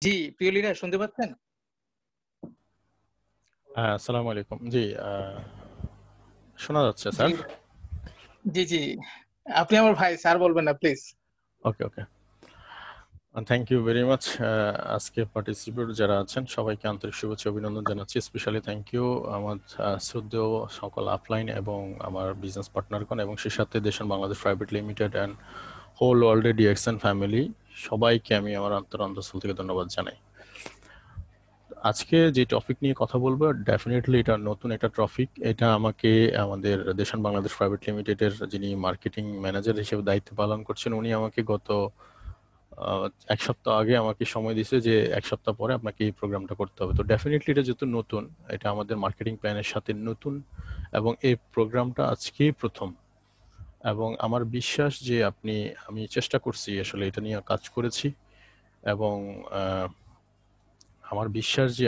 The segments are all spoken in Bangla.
জি, প্রিয়লিনা শুনতে পাচ্ছেন? আসসালামু আলাইকুম। জি, শোনা যাচ্ছে জি, স্যার। জি, জি। আপনি আমার ভাই, স্যার বলবেন না please. Okay, okay. Thank you very much. আজকে পার্টিসিপেট যারা আছেন সবাইকে আন্তরিক শুভেচ্ছা অভিনন্দন জানাচ্ছি। স্পেশালি থ্যাংক ইউ আমার শ্রদ্ধেয় সকল আপলাইন এবং আমার বিজনেস পার্টনারগণ এবং সে সাথে দেশন Bangladesh private limited and whole ওয়ার্ল্ডে ডিএক্সএন ফ্যামিলি সবাইকে আমি আমার অন্তঃস্থল থেকে ধন্যবাদ জানাই। আজকে যে টপিক নিয়ে কথা বলবো ডেফিনেটলি এটা নতুন একটা টপিক। এটা আমাকে আমাদের দেশান বাংলাদেশ প্রাইভেট লিমিটেডের যিনি মার্কেটিং ম্যানেজার হিসেবে দায়িত্ব পালন করছেন উনি আমাকে গত এক সপ্তাহ আগে আমাকে সময় দিয়েছে যে এক সপ্তাহ পরে আপনাকে এই প্রোগ্রামটা করতে হবে। তো ডেফিনেটলি এটা যেহেতু নতুন, এটা আমাদের মার্কেটিং প্ল্যানের সাথে নতুন এবং এই প্রোগ্রামটা আজকেই প্রথম। এবং আমার বিশ্বাস যে আমি চেষ্টা করছি, আসলে এটা নিয়ে কাজ করেছি এবং আমার বিশ্বাস যে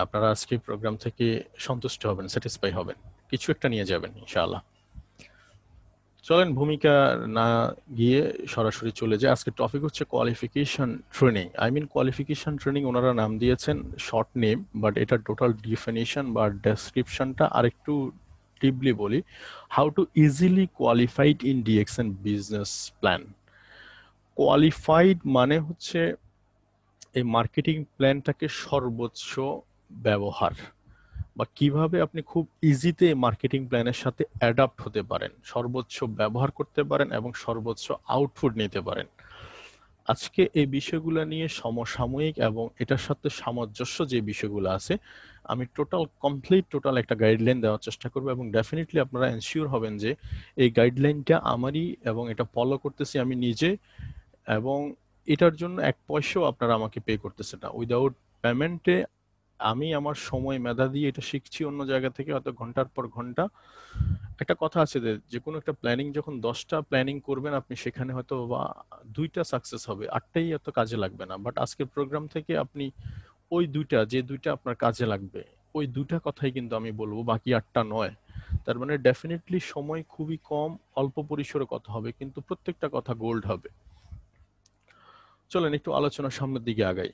আপনারা আজকে প্রোগ্রাম থেকে সন্তুষ্ট হবেন, স্যাটিসফাই হবেন, কিছু একটা নিয়ে যাবেন ইনশাআল্লাহ। চলেন ভূমিকা না গিয়ে সরাসরি চলে যায়। আজকে টপিক হচ্ছে কোয়ালিফিকেশন ট্রেনিং। কোয়ালিফিকেশন ট্রেনিং ওনারা নাম দিয়েছেন, শর্ট নেম, বাট এটা টোটাল ডিফিনিশন বা ডেসক্রিপশনটা আরেকটু ডিপলি বলি। How to easily qualified in DXN business plan. Qualified মানে হচ্ছে এই মার্কেটিং প্ল্যানটাকে সর্বোচ্চ ব্যবহার বা কিভাবে আপনি খুব ইজিতে মার্কেটিং প্ল্যানের সাথে অ্যাডাপ্ট হতে পারেন, সর্বোচ্চ ব্যবহার করতে পারেন এবং সর্বোচ্চ আউটপুট নিতে পারেন। আজকে এই বিষয়গুলো নিয়ে সমসাময়িক এবং এটার সাথে সামঞ্জস্য যে বিষয়গুলো আছে আমি টোটাল একটা গাইডলাইন দেওয়ার চেষ্টা করবো এবং ডেফিনেটলি আপনারা এনশিওর হবেন যে এই গাইডলাইনটা আমারই এবং এটা ফলো করতেছি আমি নিজে, এবং এটার জন্য এক পয়সাও আপনারা আমাকে পে করতেছে না। উইদাউট পেমেন্টে আমি আমার সময় মেধা দিয়ে এটা শিখছি অন্য জায়গা থেকে, হয়তো ঘন্টার পর ঘন্টা। একটা কথা আছে যে যে কোনো একটা প্ল্যানিং যখন 10টা প্ল্যানিং করবেন আপনি, সেখানে হয়তো বা 2টা সাকসেস হবে, 8টাই এত কাজে লাগবে না। বাট আজকের প্রোগ্রাম থেকে আপনি ওই যে দুইটা আপনার কাজে লাগবে ওই দুইটা কথাই কিন্তু আমি বলবো, বাকি 8টা নয়। তার মানে ডেফিনেটলি সময় খুবই কম, অল্প পরিসরে কথা হবে কিন্তু প্রত্যেকটা কথা গোল্ড হবে। চলেন একটু আলোচনার সামনের দিকে আগাই।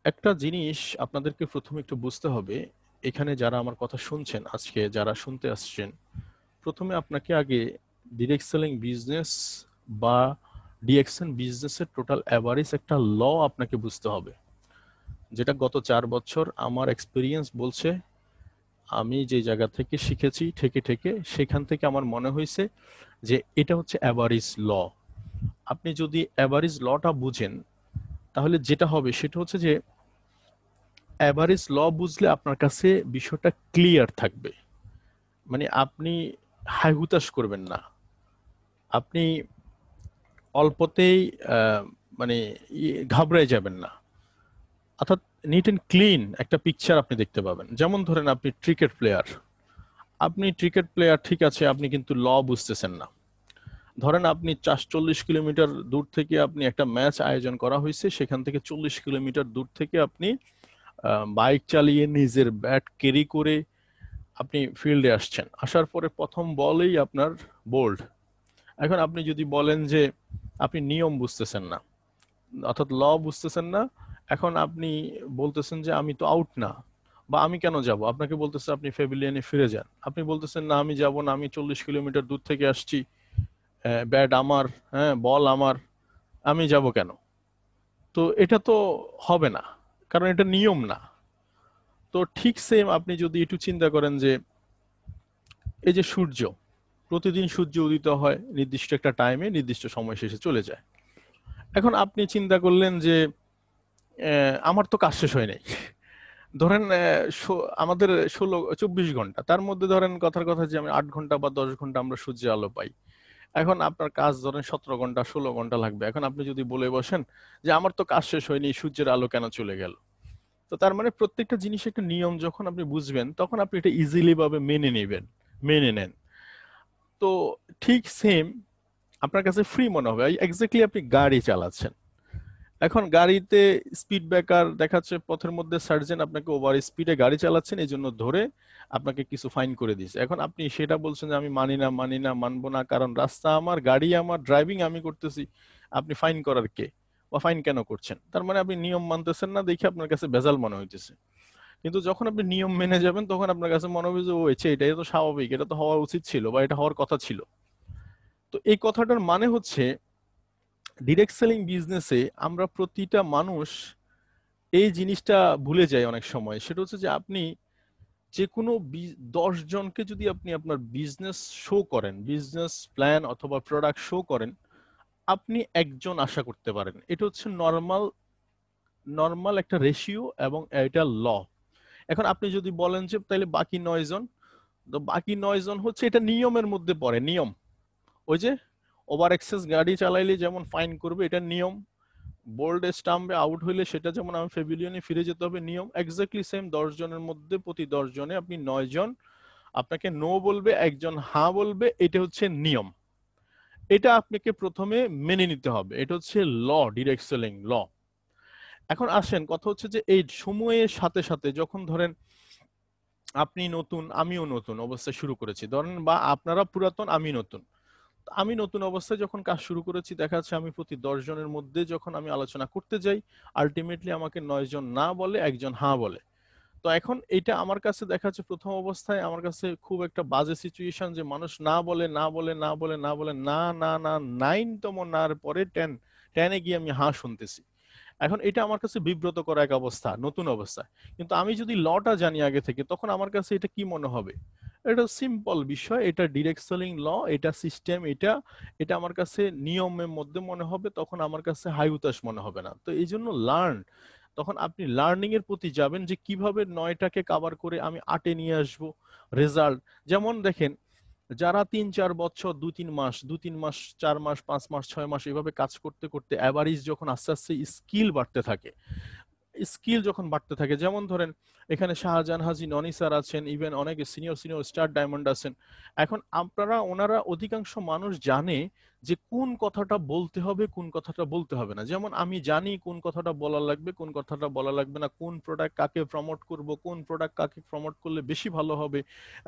একটা জিনিস আপনাদেরকে প্রথমে একটু বুঝতে হবে, এখানে যারা আমার কথা শুনছেন, আজকে যারা শুনতে আসছেন, প্রথমে আপনাকে আগে ডিরেক্ট সেলিং বিজনেস বা ডিএক্সএন বিজনেসের টোটাল অ্যাভারেজ একটা ল আপনাকে বুঝতে হবে, যেটা গত 4 বছর আমার এক্সপিরিয়েন্স বলছে। আমি যে জায়গা থেকে শিখেছি ঠেকে ঠেকে, সেখান থেকে আমার মনে হয়েছে যে এটা হচ্ছে অ্যাভারেজ ল। আপনি যদি অ্যাভারেজ লটা বুঝেন তাহলে যেটা হবে সেটা হচ্ছে যে অ্যাভারেজ ল বুঝলে আপনার কাছে বিষয়টা ক্লিয়ার থাকবে। মানে আপনি হাই হুতাশ করবেন না, আপনি অল্পতেই মানে ঘাবড়ায় যাবেন না, অর্থাৎ নিট অ্যান্ড ক্লিন একটা পিকচার আপনি দেখতে পাবেন। যেমন ধরেন আপনি ক্রিকেট প্লেয়ার, ঠিক আছে, আপনি কিন্তু ল বুঝতেছেন না। ধরেন আপনি 40 কিলোমিটার দূর থেকে আপনি একটা ম্যাচ আয়োজন করা হয়েছে, সেখান থেকে 40 কিলোমিটার দূর থেকে আপনি বাইক চালিয়ে নিজের ব্যাট ক্যারি করে আপনি ফিল্ডে আসছেন, আসার পরে প্রথম বলেই আপনার বোল্ড। এখন আপনি যদি বলেন যে আপনি নিয়ম বুঝতেছেন না, অর্থাৎ ল বুঝতেছেন না, এখন আপনি বলতেছেন যে আমি তো আউট না, বা আমি কেন যাব, আপনাকে বলতেছে আপনি প্যাভিলিয়নে ফিরে যান, আপনি বলতেছেন না আমি যাব না, আমি 40 কিলোমিটার দূর থেকে আসছি, ব্যাট আমার, হ্যাঁ বল আমার, আমি যাব কেন? তো এটা তো হবে না, কারণ এটা নিয়ম না। তো ঠিক সেম আপনি যদি একটু চিন্তা করেন যে এই যে সূর্য, প্রতিদিন সূর্য উদিত হয় নির্দিষ্ট একটা টাইমে, নির্দিষ্ট সময় শেষে চলে যায়। এখন আপনি চিন্তা করলেন যে আমার তো কাজ শেষ হয় নাই। ধরেন আমাদের 24 ঘন্টা, তার মধ্যে ধরেন কথার কথা যে আমি 8 ঘন্টা বা 10 ঘন্টা আমরা সূর্যের আলো পাই। এখন আপনার কাজ ধরেন 17 ঘন্টা 16 ঘন্টা লাগবে। এখন আপনি যদি বলে বসেন যে আমার তো কাজ শেষ হয়নি, সূর্যের আলো কেন চলে গেল? তো তার মানে প্রত্যেকটা জিনিস একটা নিয়ম, যখন আপনি বুঝবেন তখন আপনি এটা ইজিলি ভাবে মেনে নেবেন, মেনে নেন। তো ঠিক সেম আপনার কাছে ফ্রি মনে হবে, এক্স্যাক্টলি আপনি গাড়ি চালাচ্ছেন। এখন গাড়িতে স্পিড ব্রেকার দেখাচ্ছে পথের মধ্যে, সার্জেন আপনাকে ওভার স্পিডে গাড়ি চালাচ্ছেন এই জন্য ধরে আপনাকে কিছু ফাইন করে দিয়েছে। এখন আপনি সেটা বলছেন যে আমি মানি না মানবো না, কারণ রাস্তা আমার, গাড়ি আমার, ড্রাইভিং আমি করতেছি, আপনি ফাইন করার কে? বা ফাইন কেন করছেন, তার মানে আপনি নিয়ম মানতেছেন না দেখে আপনার কাছে ভেজাল মনে হইতেছে। কিন্তু যখন আপনি নিয়ম মেনে যাবেন তখন আপনার কাছে মনে হবে যে ও আচ্ছা, এটাই তো স্বাভাবিক, এটা তো হওয়া উচিত ছিল বা এটা হওয়ার কথা ছিল। তো এই কথাটার মানে হচ্ছে ডিরেক্ট সেলিং বিজনেসে আমরা প্রতিটা মানুষ এই জিনিসটা ভুলে যাই অনেক সময়। সেটা হচ্ছে যে আপনি যে কোনো 10 জনকে যদি আপনি আপনার বিজনেস শো করেন, বিজনেস প্ল্যান অথবা প্রোডাক্ট শো করেন, আপনি একজন আশা করতে পারেন। এটা হচ্ছে নর্মাল নর্মাল একটা রেশিও এবং এটা ল। এখন আপনি যদি বলেন যে তাহলে বাকি 9 জন, তো বাকি 9 জন হচ্ছে এটা নিয়মের মধ্যে পড়ে। নিয়ম ওই যে ওভার এক্সেস গাড়ি চালাইলে যেমন ফাইন করবে, এটা নিয়ম। বোল্ড স্টাম্পে আউট হইলে সেটা যেমন আমি প্যাভিলিয়নে ফিরে যেতে হবে, নিয়ম এক্স্যাক্টলি সেম। 10 জনের মধ্যে প্রতি 10 জনে আপনি 9 জন আপনাকে নো বলবে, একজন হ্যাঁ বলবে, এটা হচ্ছে নিয়ম। এটা আপনাকে প্রথমে মেনে নিতে হবে, এটা হচ্ছে ল, ডিরেক্ট সেলিং ল। এখন আসেন কথা হচ্ছে যে এই সময়ের সাথে সাথে যখন ধরেন আপনি নতুন আমিও নতুন অবস্থায় শুরু করেছি ধরেন, বা আপনারা পুরাতন আমি নতুন, আমি নতুন অবস্থায় যখন কাজ শুরু করেছি দেখা যাচ্ছে আমি প্রতি 10 জনের মধ্যে যখন আমি আলোচনা করতে যাই আলটিমেটলি আমাকে 9 জন না বলে, একজন হ্যাঁ বলে। তো এখন এটা আমার কাছে দেখা যাচ্ছে প্রথম অবস্থায় আমার কাছে খুব একটা বাজে সিচুয়েশন, যে মানুষ না বলে না বলে না বলে না বলে না না না 9তম নার পরে 10 গিয়ে আমি হ্যাঁ শুনতেছি। এখন এটা আমার কাছে বিব্রত করা এক অবস্থা নতুন অবস্থায়। কিন্তু আমি যদি লটা জানি আগে থেকে তখন আমার কাছে এটা কি মনে হবে, এটা সিম্পল বিষয়, এটা ডিরেক্ট সেলিং ল, এটা সিস্টেম, এটা এটা আমার কাছে নিয়মের মধ্যে মনে হবে, তখন আমার কাছে হাই উতাস মনে হবে না। তো এই জন্য লার্ন, তখন আপনি লার্নিং এর প্রতি যাবেন যে কিভাবে 9টাকে কাভার করে আমি 8-এ নিয়ে আসবো রেজাল্ট। যেমন দেখেন যারা 3-4 বছর 2-3 মাস 2-3 মাস 4 মাস 5 মাস 6 মাস এভাবে কাজ করতে করতে অ্যাভারেজ যখন আস্তে আস্তে স্কিল বাড়তে থাকে, স্কিল যখন বাড়তে থাকে, যেমন ধরেন এখানে শাহজাহান হাজি ননি স্যার আছেন, ইভেন অনেক সিনিয়র সিনিয়র স্টার ডায়মন্ড আছেন। এখন আপনারা ওনারা অধিকাংশ মানুষ জানে যে কোন কথাটা বলতে হবে কোন কথাটা বলতে হবে না। যেমন আমি জানি কোন কথাটা বলা লাগবে কোন কথাটা বলা লাগবে না, কোন প্রোডাক্ট কাকে প্রমোট করব, কোন প্রোডাক্ট কাকে প্রমোট করলে বেশি ভালো হবে,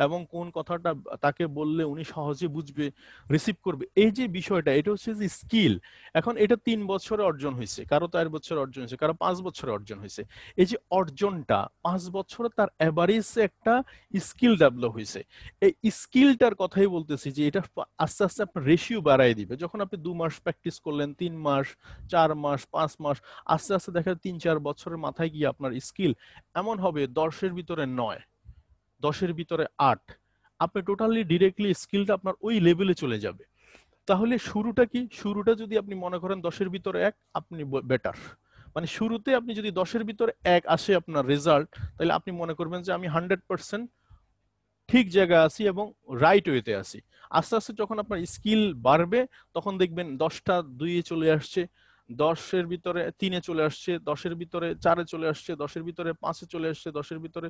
এবং কোন কথাটা তাকে বললে উনি সহজে বুঝবে, রিসিভ করবে। এই যে বিষয়টা, এটা হচ্ছে যে স্কিল। এখন এটা 3 বছরে অর্জন হয়েছে, কারো 4 বছরে অর্জন হয়েছে, কারো 5 বছরে অর্জন হয়েছে। এই যে অর্জনটা 5 বছরে তার এভারেজে একটা স্কিল ডেভেলপ হয়েছে। এই স্কিলটার কথাই বলতেছি যে এটা আস্তে আস্তে আপনার রেশিও বাড়াই দিবে। যখন আপনি 2 মাস প্র্যাকটিস করলেন, 3 মাস 4 মাস 5 মাস, আস্তে আস্তে দেখা 3-4 বছরের মাথায় গিয়ে আপনার স্কিল এমন হবে 10-এর ভিতরে 9, 10-এর ভিতরে 8। আপনি টোটালি ডিরেক্টলি স্কিলটা আপনার ওই লেভেলে চলে যাবে। তাহলে শুরুটা কি, শুরুটা যদি আপনি মনে করেন 10-এর ভিতরে 1, আপনি বেটার। মানে শুরুতে আপনি যদি 10-এর ভিতরে 1 আসে আপনার রেজাল্ট, তাহলে আপনি মনে করবেন যে আমি 100% ঠিক জায়গায় আছি এবং রাইট ওয়েতে আছি। আস্তে আস্তে যখন আপনার স্কিল বাড়বে তখন দেখবেন 10টা 2-এ চলে আসছে, 10-এর ভিতরে 3-এ চলে আসছে, 10-এর ভিতরে 4-এ চলে আসছে, 10-এর ভিতরে 5-এ চলে আসছে, 10-এর ভিতরে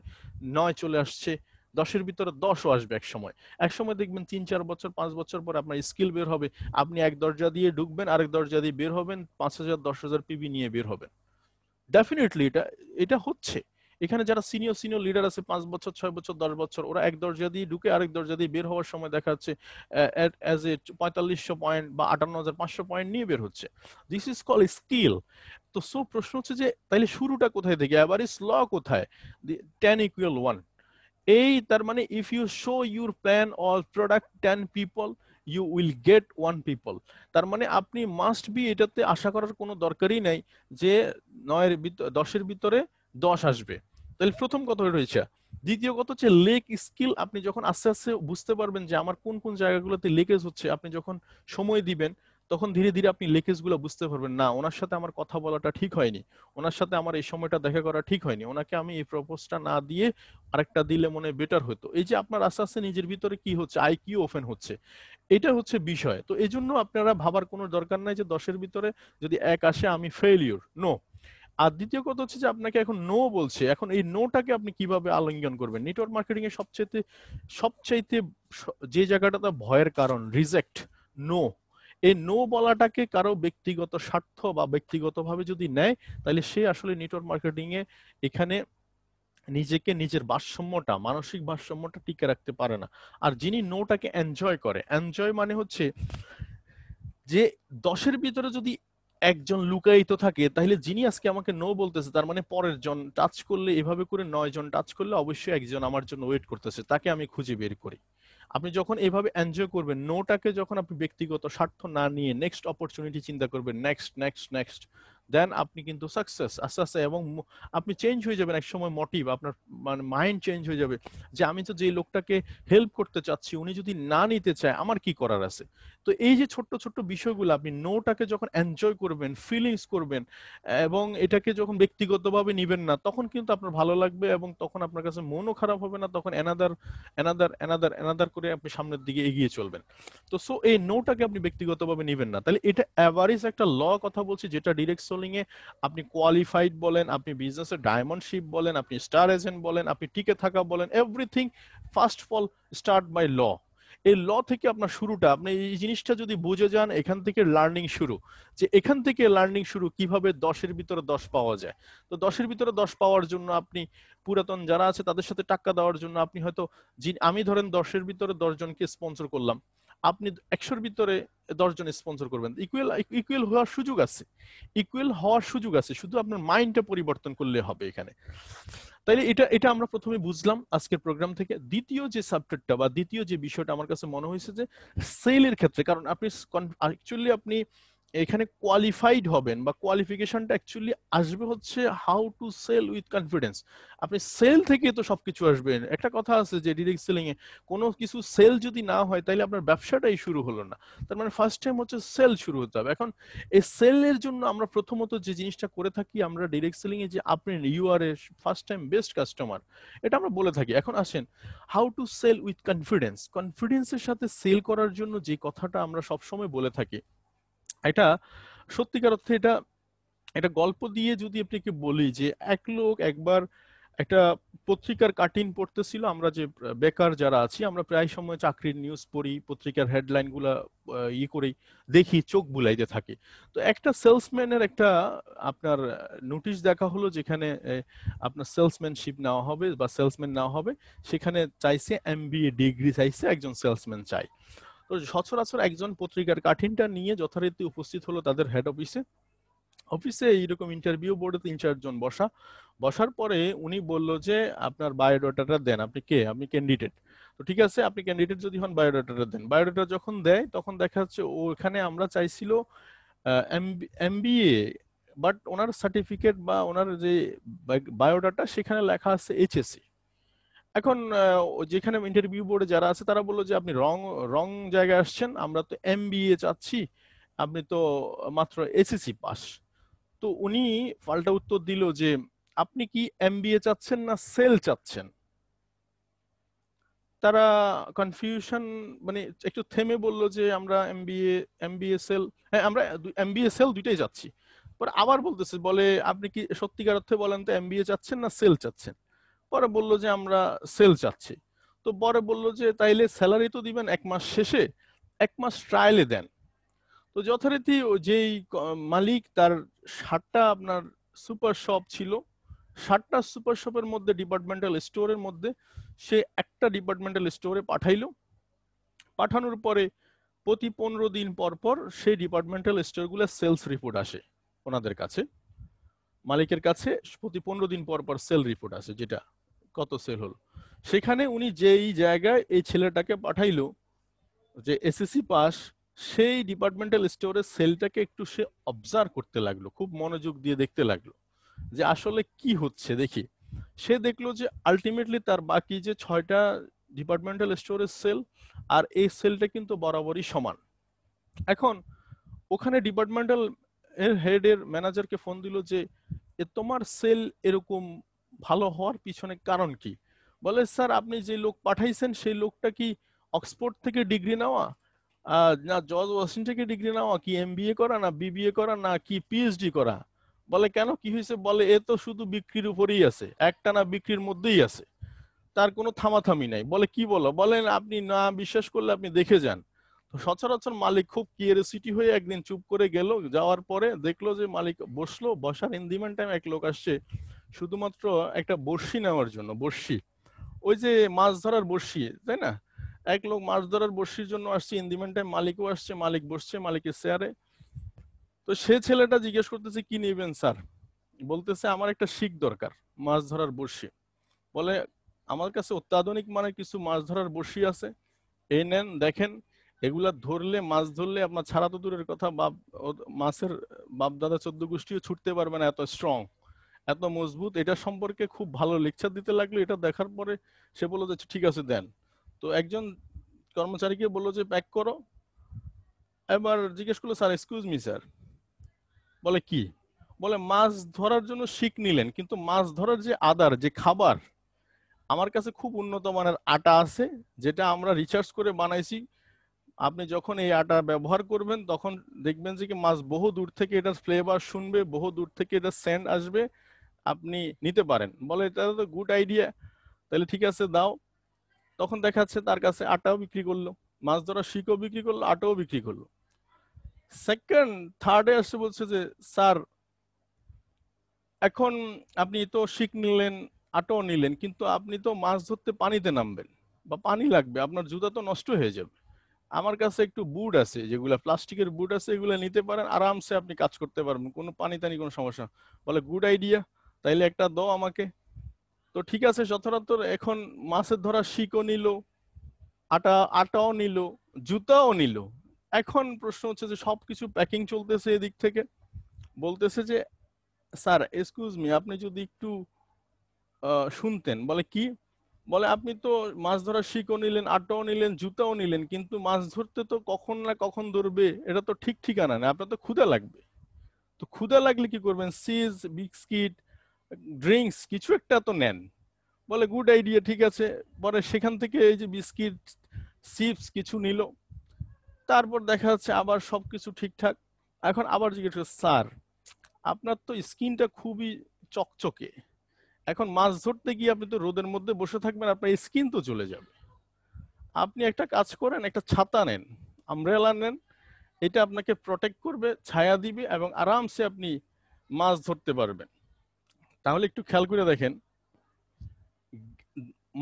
9 চলে আসছে, 10-এর ভিতরে 10ও আসবে এক সময়। এক সময় দেখবেন 3-4 বছর 5 বছর পর আপনার স্কিল বের হবে, আপনি এক দরজা দিয়ে ঢুকবেন আরেক দরজা দিয়ে বের হবেন, 5,000 10,000 পিবি নিয়ে বের হবেন। ডেফিনেটলি এটা এটা হচ্ছে। এখানে যারা সিনিয়র সিনিয়র লিডার আছে 5 বছর 6 বছর 10 বছর, ওরা এক দরজা দিয়ে ঢুকে আরেক দরজা দিয়ে বের হওয়ার সময় দেখা যাচ্ছে অ্যাজ এ 4500 পয়েন্ট বা 58,500 পয়েন্ট নিয়ে বের হচ্ছে। This is call skill. তো সো প্রশ্ন হচ্ছে যে তাইলে শুরুটা কোথায় থেকে, এভারেজ ল কোথায়? 10 = 1। এই তার মানে if you show your plan or product 10 people, you will get 1 people. তার মানে আপনি মাস্ট বি, এটাতে আশা করার কোনো দরকারই নাই যে 10-এর ভিতরে 10 আসবে। তাহলে প্রথম কথা রয়েছে। দ্বিতীয় কথা হচ্ছে লেক স্কিল। আপনি যখন আস্তে আস্তে বুঝতে পারবেন যে আমার কোন কোন জায়গাগুলোতে লেকেজ হচ্ছে, আপনি যখন সময় দিবেন তখন ধীরে ধীরে আপনি লেকেজ গুলো বুঝতে পারবেন, না ওনার সাথে আমার কথা বলাটা ঠিক হয়নি, ওনার সাথে আমার এই সময়টা দেখা করা ঠিক হয়নি, ওনাকে আমি এই প্রপোজটা না দিয়ে আরেকটা দিলে মনে বেটার হতো। এই যে আপনার আস্তে আস্তে নিজের ভিতরে কি হচ্ছে, আইকিউ ওপেন হচ্ছে, এটা হচ্ছে বিষয়। তো এই জন্য আপনারা ভাবার কোনো দরকার নাই যে 10-এর ভিতরে যদি 1 আসে আমি ফেলিওর, নো। আর দ্বিতীয় কথা হচ্ছে যে আপনাকে এখন নো বলছে, এখন এই নোটাকে আপনি কিভাবে আলিঙ্গন করবেন? নেটওয়ার্ক মার্কেটিং এর সবচাইতে সবচাইতে যে জায়গাটাতে ভয়ের কারণ রিজেক্ট, নো। এই নো বলাটাকে কারো ব্যক্তিগত স্বার্থ বা ব্যক্তিগতভাবে যদি নেয়, তাহলে সে আসলে নেটওয়ার্ক মার্কেটিং এ এখানে নিজেকে নিজের ভারসাম্যটা, মানসিক ভারসাম্যটা টিকে রাখতে পারে না। আর যিনি নোটাকে এনজয় করে, এনজয় মানে হচ্ছে যে 10-এর ভিতরে যদি একজন লুকায়িত থাকে, তাহলে যিনি আজকে আমাকে নো বলতেছে তার মানে পরের জন টাচ করলে, এভাবে করে 9 জন টাচ করলে অবশ্যই একজন আমার জন্য ওয়েট করতেছে, তাকে আমি খুঁজে বের করি। আপনি যখন এভাবে এনজয় করবেন, নোটাকে যখন আপনি ব্যক্তিগত স্বার্থ না নিয়ে নেক্সট অপরচুনিটি চিন্তা করবেন, নেক্সট নেক্সট নেক্সট, দেন আপনি কিন্তু সাকসেস আস্তে আস্তে, এবং আপনি চেঞ্জ হয়ে যাবেন এক সময়, মোটিভ আপনার মানে মাইন্ড চেঞ্জ হয়ে যাবে যে আমি তো যে লোকটাকে হেল্প করতে চাচ্ছি, উনি যদি না নিতে চায় আমার কি করার আছে। তো এই যে ছোট্ট ছোট্ট বিষয়গুলো, আপনি নোটাকে যখন এনজয় করবেন, ফিলিংস করবেন, এবং এটাকে যখন ব্যক্তিগতভাবে নিবেন না, তখন কিন্তু আপনার ভালো লাগবে, এবং তখন আপনার কাছে মনও খারাপ হবে না, তখন এনাদার এনাদার এনাদার এনাদার করে আপনি সামনের দিকে এগিয়ে চলবেন। তো সো এই নোটাকে আপনি ব্যক্তিগতভাবে নিবেন না। তাহলে এটা অ্যাভারেজ একটা ল কথা বলছি, যেটা ডিরেক্ট সেলিং এ আপনি কোয়ালিফাইড বলেন, আপনি বিজনেসে ডায়মন্ডশিপ বলেন, আপনি স্টার এজেন্ট বলেন, আপনি টিকে থাকা বলেন, everything first of all start by law. এই ল থেকে আপনার শুরুটা, আপনি এই জিনিসটা যদি বুঝে যান, এখান থেকে লার্নিং শুরু, যে এখান থেকে লার্নিং শুরু কিভাবে 10-এর ভিতরে 10 পাওয়া যায়। তো 10-এর ভিতরে 10 পাওয়ার জন্য আপনি পুরাতন যারা আছে তাদের সাথে টাক্কা দেওয়ার জন্য আপনি হয়তো, আমি ধরেন 10-এর ভিতরে 10 জনকে স্পন্সর করলাম, আপনি 100-এর ভিতরে 10 জন স্পন্সর করবেন, ইকুয়াল ইকুয়াল হওয়ার সুযোগ আছে, ইকুয়াল হওয়ার সুযোগ আছে, শুধু আপনার মাইন্ডটা পরিবর্তন করলে হবে এখানে। তাইলে এটা এটা আমরা প্রথমে বুঝলাম আজকের প্রোগ্রাম থেকে। দ্বিতীয় যে সাবজেক্টটা বা দ্বিতীয় যে বিষয়টা আমার কাছে মনে হয়েছে যে সেলের ক্ষেত্রে, কারণ আপনি অ্যাকচুয়ালি আপনি এখানে কোয়ালিফাইড হবেন বা কোয়ালিফিকেশনটা অ্যাকচুয়ালি আসবে হচ্ছে how to sell with confidence. আপনি সেল থেকে তো সবকিছু আসবে। একটা কথা আছে যে ডিরেক্ট সেলিং এ কোনো কিছু সেল যদি না হয় তাহলে আপনার ব্যবসাটাই শুরু হলো না। তার মানে ফার্স্ট টাইম হচ্ছে সেল শুরু হতে হবে। এখন এই সেলের জন্য আমরা প্রথমত যে জিনিসটা করে থাকি, আমরা ডিরেক্ট সেলিং এ যে আপনি you are a first time best customer, এটা আমরা বলে থাকি। এখন আসেন how to sell with confidence. কনফিডেন্সের সাথে সেল করার জন্য যে কথাটা আমরা সবসময় বলে থাকি, এটা সত্যিকার অর্থে এটা এটা গল্প দিয়ে যদি আপনাকে বলি, যে এক লোক একবার একটা পত্রিকার কাটিং পড়তেছিল। আমরা যে বেকার যারা আছি, আমরা প্রায় সময় চাকরির নিউজ পড়ি, পত্রিকার হেডলাইন গুলা করেই দেখি, চোখ বুলাইতে থাকি। তো একটা সেলসম্যানের একটা আপনার নোটিশ দেখা হলো, যেখানে আপনার সেলসম্যানশিপ নেওয়া হবে বা সেলসম্যান নেওয়া হবে, সেখানে চাইছে এমবিএ ডিগ্রি, চাইছে একজন সেলসম্যান চাই। তো সচরাচর একজন পত্রিকার কাঠিনটা নিয়ে যথারীতি উপস্থিত হলো তাদের হেড অফিসে। অফিসে এইরকম ইন্টারভিউ বোর্ডে 3-4 জন বসা। বসার পরে উনি বলল যে আপনার বায়োডাটাটা দেন, আপনি কে, আপনি ক্যান্ডিডেট। তো ঠিক আছে, আপনি ক্যান্ডিডেট যদি হন বায়োডাটাটা দেন। বায়োডাটা যখন দেয় তখন দেখা যাচ্ছে ওখানে আমরা চাইছিল এমবিএ, বাট ওনার সার্টিফিকেট বা ওনার যে বায়োডাটা সেখানে লেখা আছে এইচএসসি। এখন যেখানে ইন্টারভিউ বোর্ডে যারা আছে তারা বললো যে আপনি রং রং জায়গায় আসছেন, আমরা তো এমবিএ চাচ্ছি, আপনি তো মাত্র এসএসসি পাস। তো উনি পাল্টা উত্তর দিল যে আপনি কি এমবিএ চাচ্ছেন না সেল চাচ্ছেন। তারা কনফিউশন, মানে একটু থেমে বলল যে আমরা এমবিএ এমবিএ সেল, হ্যাঁ আমরা এমবিএ সেল দুইটাই যাচ্ছি। পরে আবার বলতেছে, বলে আপনি কি সত্যিকার অর্থে বলেন তো এমবিএ চাচ্ছেন না সেল চাচ্ছেন। পরে বলল যে আমরা সেল চাচ্ছি। তো পরে বলল যে তাইলে স্যালারি তো দিবেন 1 মাস শেষে, 1 মাস ট্রায়ালে দেন। তো যথারীতি যেই মালিক, তার 7টা আপনার সুপার শপ ছিল, 7টা সুপার শপের মধ্যে ডিপার্টমেন্টাল স্টোরের মধ্যে সে একটা ডিপার্টমেন্টাল স্টোরে পাঠাইলো। পাঠানোর পরে প্রতি 15 দিন পর পর সেই ডিপার্টমেন্টাল স্টোরগুলো সেলস রিপোর্ট আসে ওনাদের কাছে, মালিকের কাছে প্রতি 15 দিন পর পর সেল রিপোর্ট আসে, যেটা কত সেল হলো। সেখানে উনি যেই জায়গায় এই ছেলেটাকে পাঠাইলো যে এসএসসি পাস, সেই ডিপার্টমেন্টাল স্টোরের সেলটাকে একটু সে অবজার্ভ করতে লাগলো, খুব মনোযোগ দিয়ে দেখতে লাগলো যে আসলে কি হচ্ছে দেখি। সে দেখলো যে আলটিমেটলি তার বাকি যে 6টা ডিপার্টমেন্টাল স্টোরের সেল আর এই সেলটা কিন্তু বরাবরই সমান। এখন ওখানে ডিপার্টমেন্টাল এর হেড এর ম্যানেজারকে ফোন দিল যে তোমার সেল এরকম ভালো হওয়ার পিছনে কারণ কি। বলে স্যার আপনি যে লোক পাঠাইছেন সেই লোকটা কি অক্সফোর্ড থেকে ডিগ্রি নেওয়া, না জর্জ ওয়াশিংটন থেকে ডিগ্রি নেওয়া, কি এমবিএ করা না বিবিএ করা না কি পিএইচডি করা। বলে কেন কি হয়েছে, বলে এ তো শুধু বিক্রির উপরেই আছে, একটানা বিক্রির মধ্যেই আছে, তার কোনো থামাথামি নাই। বলে কি বলো, বলেন আপনি না বিশ্বাস করলে আপনি দেখে যান। তো সচরাচর মালিক খুব কিউরিওসিটি হয়ে একদিন চুপ করে গেল, যাওয়ার পরে দেখলো যে মালিক বসলো, বসার ইন দি মিন টাইম এক লোক আসছে শুধুমাত্র একটা বড়শি নেওয়ার জন্য। বড়শি, ওই যে মাছ ধরার বড়শি, তাই না, এক লোক মাছ ধরার বড়শির জন্য আসছে, ইন দি মিন টাইম মালিকও আসছে, মালিক বসছে মালিকের চেয়ারে। তো তো সে ছেলেটা জিজ্ঞেস করতেছে কি নেবেন স্যার, বলতেছে আমার একটা শিক দরকার, মাছ ধরার বড়শি। বলে আমার কাছে অত্যাধুনিক মানে কিছু মাছ ধরার বড়শি আছে, এই নেন দেখেন, এগুলা ধরলে মাছ ধরলে আপনার ছাড়া তো দূরের কথা, মাছের বাপ দাদা 14 গোষ্ঠীও ছুটতে পারবে না, এত স্ট্রং, এত মজবুত। এটা সম্পর্কে খুব ভালো লেকচার দিতে লাগলো। এটা দেখার পরে সে বললো যে ঠিক আছে দেন। তো একজন কর্মচারীকে বললো যে প্যাক করো। এবার জিজ্ঞেস করলো স্যার এক্সকিউজ মি স্যার, বলে কি, বলে মাছ ধরার জন্য শিক নিলেন, কিন্তু মাছ ধরার যে আদার যে খাবার, আমার কাছে খুব উন্নত মানের আটা আছে, যেটা আমরা রিসার্চ করে বানাইছি। আপনি যখন এই আটা ব্যবহার করবেন তখন দেখবেন যে কি মাছ বহু দূর থেকে এটার ফ্লেভার শুনবে, বহু দূর থেকে এটা সেন্ট আসবে, আপনি নিতে পারেন। বলে এটা তো গুড আইডিয়া, তাহলে ঠিক আছে দাও। তখন দেখা যাচ্ছে তার কাছে আটাও বিক্রি করলো, মাছ ধরার শিকও বিক্রি করলো, আটাও বিক্রি করলো। সেকেন্ড থার্ডে আসছে বলছে যে স্যার এখন আপনি তো শিক নিলেন, আটাও নিলেন, কিন্তু আপনি তো মাছ ধরতে পানিতে নামবেন বা পানি লাগবে, আপনার জুতা তো নষ্ট হয়ে যাবে। আমার কাছে একটু বুট আছে, যেগুলা প্লাস্টিকের বুট আছে, এগুলো নিতে পারেন, আরামসে আপনি কাজ করতে পারবেন, কোনো পানি টানি কোনো সমস্যা। বলে গুড আইডিয়া, তাইলে একটা দাও আমাকে। তো ঠিক আছে, সচরাচর এখন মাছের ধরা শিকও নিল, আটাও নিল, জুতাও নিল। এখন প্রশ্ন হচ্ছে যে সবকিছু প্যাকিং চলতেছে এদিক থেকে, বলতেছে যে স্যার এক্সকিউজ মি, আপনি যদি একটু শুনতেন। বলে কি, বলে আপনি তো মাছ ধরার শিকও নিলেন, আটাও নিলেন, জুতাও নিলেন, কিন্তু মাছ ধরতে তো কখন না কখন ধরবে, এটা তো ঠিক ঠিকানা না, আপনার তো ক্ষুধা লাগবে। তো ক্ষুধা লাগলে কি করবেন, চিজ, বিস্কিট, ড্রিঙ্কস কিছু একটা তো নেন। বলে গুড আইডিয়া, ঠিক আছে। পরে সেখান থেকে এই যে বিস্কিট, চিপস কিছু নিল। তারপর দেখা যাচ্ছে আবার সবকিছু ঠিকঠাক। এখন আবার জিজ্ঞেস করছে স্যার আপনার তো স্কিনটা খুবই চকচকে, এখন মাছ ধরতে গিয়ে আপনি তো রোদের মধ্যে বসে থাকবেন, আপনার স্কিন তো চলে যাবে। আপনি একটা কাজ করেন, একটা ছাতা নেন, আমব্রেলা নেন, এটা আপনাকে প্রটেক্ট করবে, ছায়া দিবে, এবং আরামসে আপনি মাছ ধরতে পারবেন। তাহলে একটু খেয়াল করে দেখেন,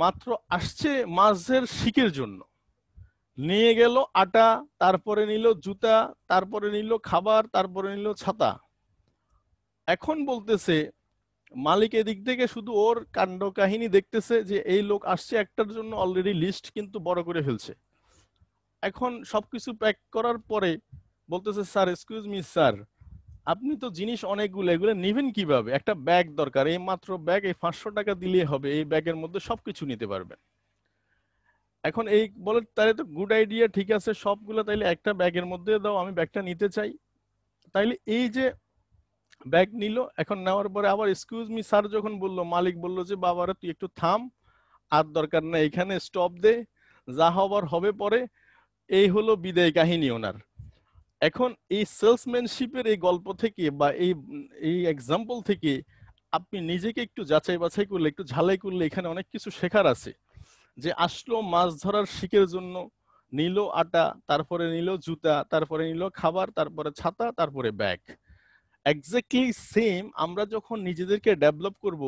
মাত্র আসছে মাছের শিকের জন্য, নিয়ে গেল আটা, তারপরে নিল জুতা, তারপরে নিল খাবার, তারপরে নিল ছাতা। এখন বলতেছে মালিক এদিক থেকে শুধু ওর কাণ্ড কাহিনী দেখতেছে যে এই লোক আসছে একটার জন্য, অলরেডি লিস্ট কিন্তু বড় করে ফেলছে। এখন সবকিছু প্যাক করার পরে বলতেছে স্যার এক্সকিউজ মি স্যার, আপনি তো জিনিস অনেকগুলো, এগুলো নিবেন কিভাবে, একটা ব্যাগ দরকার, এই মাত্র ব্যাগ, এই 500 টাকা দিলেই হবে, এই ব্যাগের মধ্যে সবকিছু নিতে পারবেন। এখন এই বলে তাহলে তো গুড আইডিয়া, ঠিক আছে সবগুলো তাইলে একটা ব্যাগের মধ্যে দাও, আমি ব্যাগটা নিতে চাই। তাইলে এই যে ব্যাগ নিল, এখন নেওয়ার পরে আবার এক্সকিউজ মি স্যার যখন বললো, মালিক বললো যে বাবারা তুই একটু থাম, আর দরকার না, এখানে স্টপ দে, যা হবার হবে পরে। এই হলো বিদায় কাহিনী ওনার। এখন এই সেলসম্যানশিপের এই গল্প থেকে বা এই এই এক্সাম্পল থেকে আপনি নিজেকে একটু যাচাই বাছাই করলে, একটু ঝালাই করলে এখানে অনেক কিছু শেখার আছে। যে আসলো মাছ ধরার শিকের জন্য, নিল আটা, তারপরে নিল জুতা, তারপরে নিল খাবার, তারপরে ছাতা, তারপরে ব্যাগ। এক্স্যাক্টলি সেম আমরা যখন নিজেদেরকে ডেভেলপ করব,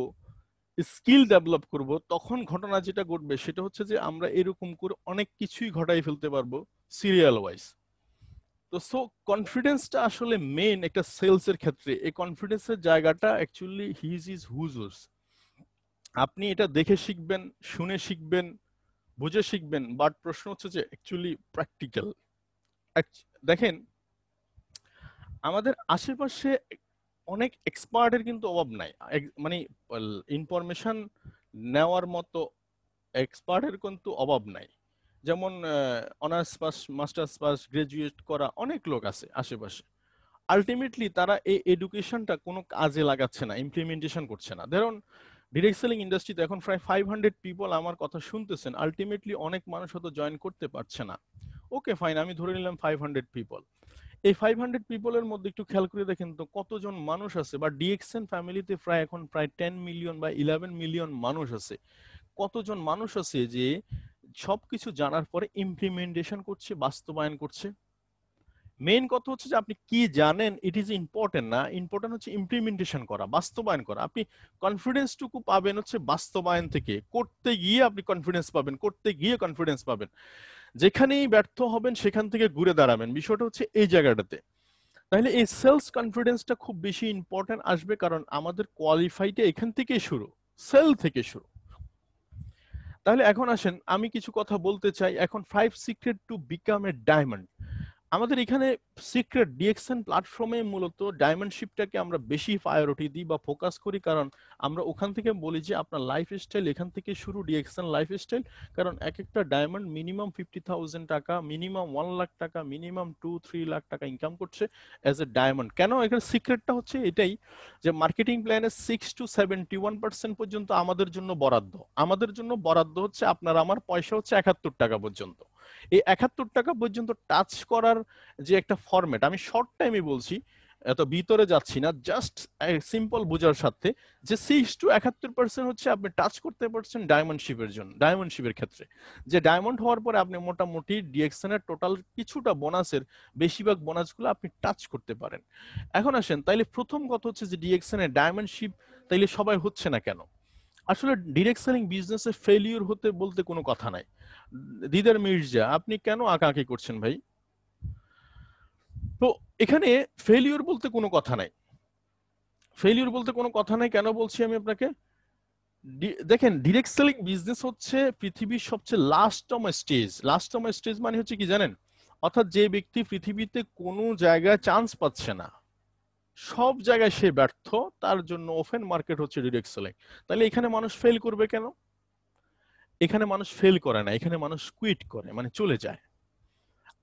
স্কিল ডেভেলপ করব, তখন ঘটনা যেটা ঘটবে সেটা হচ্ছে যে আমরা এরকম করে অনেক কিছুই ঘটাই ফেলতে পারবো সিরিয়াল ওয়াইজ। তো সো কনফিডেন্সটা আসলে মেইন একটা সেলস এর ক্ষেত্রে। এই কনফিডেন্সের জায়গাটা অ্যাকচুয়ালি হিজ ইজ হুজুস। আপনি এটা দেখে শিখবেন, শুনে শিখবেন, বুঝে শিখবেন, বাট প্রশ্ন হচ্ছে যে অ্যাকচুয়ালি প্র্যাকটিক্যাল। দেখেন আমাদের আশেপাশে অনেক এক্সপার্টের কিন্তু অভাব নাই, মানে ইনফরমেশন নেওয়ার মতো এক্সপার্টের কিন্তু অভাব নাই। যেমন honours pass, masters pass, graduate করা অনেক লোক আছে আশেপাশে। আলটিমেটলি তারা এই এডুকেশনটা কোনো কাজে লাগাচ্ছে না, ইমপ্লিমেন্টেশন করছে না। ধরুন ডিরেক্ট সেলিং ইন্ডাস্ট্রিতে এখন প্রায় 500 পিপল আমার কথা শুনতেছেন, আলটিমেটলি অনেক মানুষ হয়তো জয়েন করতে পারছে না। ওকে ফাইন, আমি ধরে নিলাম 500 পিপল। এই 500 পিপলের মধ্যে একটু খেয়াল করে দেখেন তো কতজন মানুষ আছে, বা ডিএক্সএন ফ্যামিলিতে প্রায় এখন প্রায় 10 মিলিয়ন বা 11 মিলিয়ন মানুষ আছে। কতজন মানুষ আছে যে সবকিছু জানার পরে ইমপ্লিমেন্টেশন করছে, বাস্তবায়ন করছে? মেইন কথা হচ্ছে যে আপনি কি জানেন ইট ইজ ইম্পর্টেন্ট না, ইম্পর্টেন্ট হচ্ছে ইমপ্লিমেন্টেশন করা, বাস্তবায়ন করা। আপনি কনফিডেন্সটুকু পাবেন হচ্ছে বাস্তবায়ন থেকে, করতে গিয়ে আপনি কনফিডেন্স পাবেন, করতে গিয়ে কনফিডেন্স পাবেন। যেখানেই ব্যর্থ হবেন সেখান থেকে ঘুরে দাঁড়াবেন, বিষয়টা হচ্ছে এই জায়গাটাতে। তাহলে এই সেলস কনফিডেন্সটা খুব বেশি ইম্পর্টেন্ট আসবে, কারণ আমাদের কোয়ালিফাইটা এখান থেকেই শুরু, সেল থেকে শুরু। তাহলে এখন আসেন আমি কিছু কথা বলতে চাই এখন, 5 secret to become a diamond. আমাদের এখানে সিক্রেট ডিএক্সএন প্ল্যাটফর্মে মূলত ডায়মন্ডশিপটাকে আমরা বেশি প্রায়োরিটি দিই বা ফোকাস করি, কারণ আমরা ওখান থেকে বলি যে আপনার লাইফস্টাইল এখান থেকে শুরু, ডিএক্সএন লাইফস্টাইল। কারণ এক একটা ডায়মন্ড মিনিমাম 50,000 টাকা, মিনিমাম 1 লাখ টাকা, মিনিমাম 2-3 লাখ টাকা ইনকাম করছে অ্যাজ এ ডায়মন্ড। কেন এখানে সিক্রেটটা হচ্ছে এটাই যে মার্কেটিং প্ল্যানের 6 to 71% পর্যন্ত আমাদের জন্য বরাদ্দ। আমাদের জন্য বরাদ্দ হচ্ছে আপনার আমার পয়সা হচ্ছে 71 টাকা পর্যন্ত। এই 71 টাকা পর্যন্ত টাচ করার যে একটা ফরম্যাট, আমি শর্ট টাইমে বলছি, এত ভিতরে যাচ্ছি না, জাস্ট সিম্পল বোঝার সাথে যে 6 to 71% হচ্ছে আপনি টাচ করতে পারছেন ডায়মন্ডশিপের জন্য, ডায়মন্ডশিপের ক্ষেত্রে। যে ডায়মন্ড হওয়ার পরে আপনি মোটামুটি ডিএক্সএন এর টোটাল কিছুটা বোনাসের বেশিরভাগ বোনাসগুলো আপনি টাচ করতে পারেন। এখন আসেন তাইলে প্রথম কথা হচ্ছে যে ডিএক্সএন এর ডায়মন্ডশিপ তাইলে সবাই হচ্ছে না কেন? আসলে ডিরেক্ট সেলিং বিজনেসে ফেলিওর হতে বলতে কোনো কথা নাই। দিদার মির্জা, আপনি কেন আঁকাআঁকি করছেন ভাই? তো এখানে ফেলিওর বলতে কোনো কথা নাই, ফেলিওর বলতে কোনো কথা নাই। কেন বলছি আমি আপনাকে? দেখেন ডিরেক্ট সেলিং বিজনেস হচ্ছে পৃথিবীর সবচেয়ে লাস্টতম স্টেজ। লাস্টতম স্টেজ মানে হচ্ছে কি জানেন? অর্থাৎ যে ব্যক্তি পৃথিবীতে কোনো জায়গায় চান্স পাচ্ছে না, সব জায়গায় সে ব্যর্থ, তার জন্য ওপেন মার্কেট হচ্ছে ডিরেক্ট সেলিং। তাহলে এখানে মানুষ ফেল করবে কেন? এখানে মানুষ ফেল করে না, এখানে মানুষ কুইট করে, মানে চলে যায়।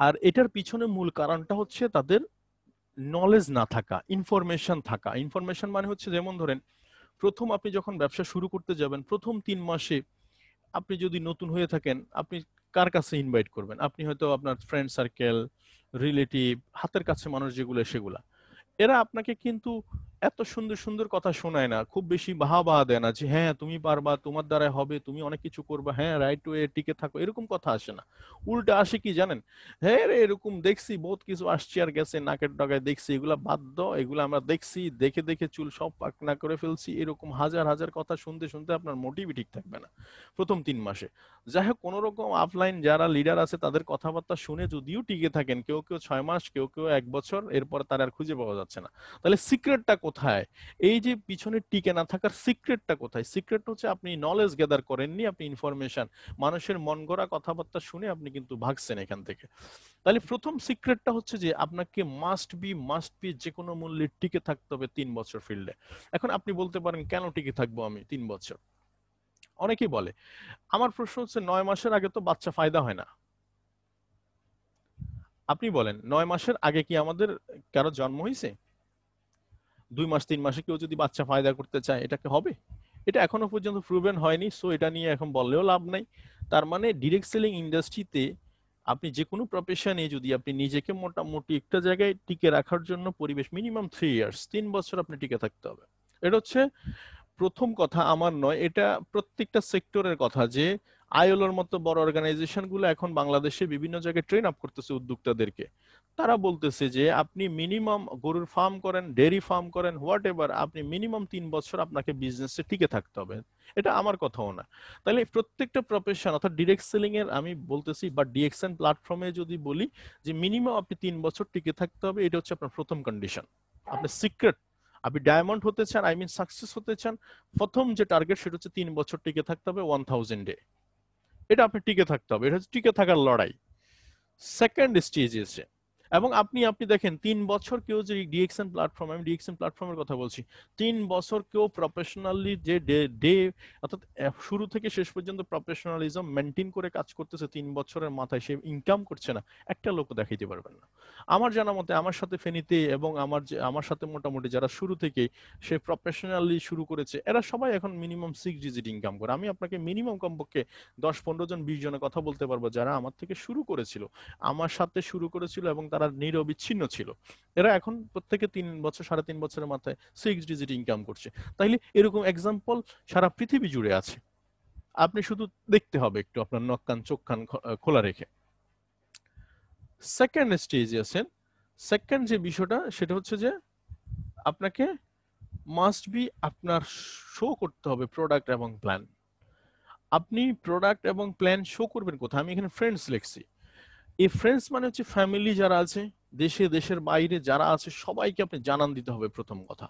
আর এটার পিছনে মূল কারণটা হচ্ছে তাদের নলেজ না থাকা, ইনফরমেশন থাকা। ইনফরমেশন মানে হচ্ছে যেমন ধরেন প্রথম আপনি যখন ব্যবসা শুরু করতে যাবেন, প্রথম 3 মাসে আপনি যদি নতুন হয়ে থাকেন, আপনি কার কাছে ইনভাইট করবেন? আপনি হয়তো আপনার ফ্রেন্ড সার্কেল, রিলেটিভ, হাতের কাছে মানুষ যেগুলো সেগুলা। এরা আপনাকে কিন্তু এত সুন্দর সুন্দর কথা শোনায় না, খুব বেশি বাহবা দেয় না যে হ্যাঁ তুমি পারবা, তোমার দ্বারা হবে, তুমি অনেক কিছু করবা, হ্যাঁ রাইট ওয়ে টিকে থাকো, এরকম কথা আসে না। উল্টা আসে কি জানেন? হ্যাঁ রে এরকম দেখছি, বহুত কিছু আসছে আর গেছে, নাকের ডগায় দেখছি, এগুলা বাদ দাও, এগুলো আমরা দেখছি, দেখে দেখে চুল সব পাকনা করে ফেলছি, এরকম হাজার হাজার কথা শুনতে শুনতে আপনার মোটিভই ঠিক থাকবে না প্রথম 3 মাসে। যাই হোক, কোন রকম অফলাইন যারা লিডার আছে তাদের কথাবার্তা শুনে যদিও টিকে থাকেন, কেউ কেউ 6 মাস, কেউ কেউ 1 বছর, এরপর তার আর খুঁজে পাওয়া যাচ্ছে না। তাহলে সিক্রেটটা কোথায়? এই যে পিছনে টিকে না থাকার সিক্রেটটা কোথায়? সিক্রেট হচ্ছে আপনি নলেজ গ্যাদার করেননি, আপনি ইনফরমেশন, মানুষের মন গড়া কথাবার্তা শুনে আপনি কিন্তু ভাগছেন এখান থেকে। তাহলে প্রথম সিক্রেটটা হচ্ছে যে আপনাকে মাস্ট বি যে কোনো মূল্যে টিকে থাকতে হবে 3 বছর ফিল্ডে। এখন আপনি বলতে পারেন কেন টিকে থাকবো আমি 3 বছর? অনেকেই বলে, আমার প্রশ্ন হচ্ছে 9 মাসের আগে তো বাচ্চা ফায়দা হয় না। আপনি বলেন 9 মাসের আগে কি আমাদের কারো জন্ম হয়েছে? 2 মাস 3 মাসে কেউ যদি বাচ্চা ফায়দা করতে চায়, এটাকে হবে? এটা এখনো পর্যন্ত প্রুভেন হয়নি, সো এটা নিয়ে এখন বললেও লাভ নাই। তার মানে ডিরেক্ট সেলিং ইন্ডাস্ট্রিতে আপনি যে কোনো প্রফেশনে যদি আপনি নিজেকে মোটামুটি একটা জায়গায় টিকে রাখার জন্য পরিবেশ মিনিমাম 3 ইয়ার্স, 3 বছর আপনি টিকে থাকতে হবে। এটা হচ্ছে প্রথম কথা, আমার নয়, এটা প্রত্যেকটা সেক্টরের কথা। যে আইএলওর মতো বড় অর্গানাইজেশন গুলো এখন বাংলাদেশে বিভিন্ন জায়গায় ট্রেন আপ করতেছে উদ্যোক্তাদেরকে। তারা বলতেছে যে আপনি মিনিমাম গরুর ফার্ম করেন, ডেয়ারি ফার্ম করেন, হোয়াট এভার, আপনি মিনিমাম 3 বছর আপনাকে বিজনেসে টিকে থাকতে হবে। এটা আমার কথাও না। তাহলে প্রত্যেকটা প্রফেশন, অর্থাৎ ডিরেক্ট সেলিং এর আমি বলতেছি বা ডিএক্সএন প্ল্যাটফর্মে যদি বলি যে মিনিমাম আপনি 3 বছর টিকে থাকতে হবে, এটা হচ্ছে আপনার প্রথম কন্ডিশন। আপনার সিক্রেট, আপনি ডায়মন্ড হতে চান, আই মিন সাকসেস হতে চান, প্রথম যে টার্গেট সেটা হচ্ছে 3 বছর টিকে থাকতে হবে 1000 ডে। এটা আপনি টিকে থাকতে হবে, এটা হচ্ছে টিকে থাকার লড়াই। সেকেন্ড স্টেজ এসে, এবং আপনি আপনি দেখেন 3 বছর কেউ যে ডিএক্সএন প্ল্যাটফর্ম, আমি ডিএক্সএন প্ল্যাটফর্মের কথা বলছি, 3 বছর কেউ প্রফেশনালি যে ডে ডে অর্থাৎ শুরু থেকে শেষ পর্যন্ত প্রফেশনালিজম মেনটেন করে কাজ করতেছে, 3 বছরের মাথায় সে ইনকাম করছে না, একটা লোক দেখাইতে পারবেন না। আমার জানা মতে আমার সাথে ফেনীতে এবং আমার সাথে মোটামুটি যারা শুরু থেকে সে প্রফেশনালি শুরু করেছে, এরা সবাই এখন মিনিমাম 6 ডিজিট ইনকাম করে। আমি আপনাকে মিনিমাম কমপক্ষে 10-15 জন 20 জনের কথা বলতে পারবো যারা আমার থেকে শুরু করেছিল, আমার সাথে শুরু করেছিল এবং তারা নিরবিচ্ছিন্ন ছিল। এরা এখন প্রত্যেকে 3 বছর 3.5 বছরের মাথায় 6 ডিজিট ইনকাম করছে। তাইলে এরকম এক্সাম্পল সারা পৃথিবী জুড়ে আছে। আপনি শুধু দেখতে হবে একটু আপনার নখ কান চোখ কান খোলা রেখে। সেকেন্ড স্টেজে আছেন। সেকেন্ড যে বিষয়টা সেটা হচ্ছে যে আপনাকে মাস্ট বি আপনার শো করতে হবে প্রোডাক্ট এবং প্ল্যান। আপনি প্রোডাক্ট এবং প্ল্যান শো করবেন কোথায়? আমি এখানে ফ্রেন্ডস লিখছি। এই ফ্রেন্ডস মানে হচ্ছে ফ্যামিলি যারা আছে, দেশে দেশের বাইরে যারা আছে সবাইকে আপনি জানান দিতে হবে প্রথম কথা।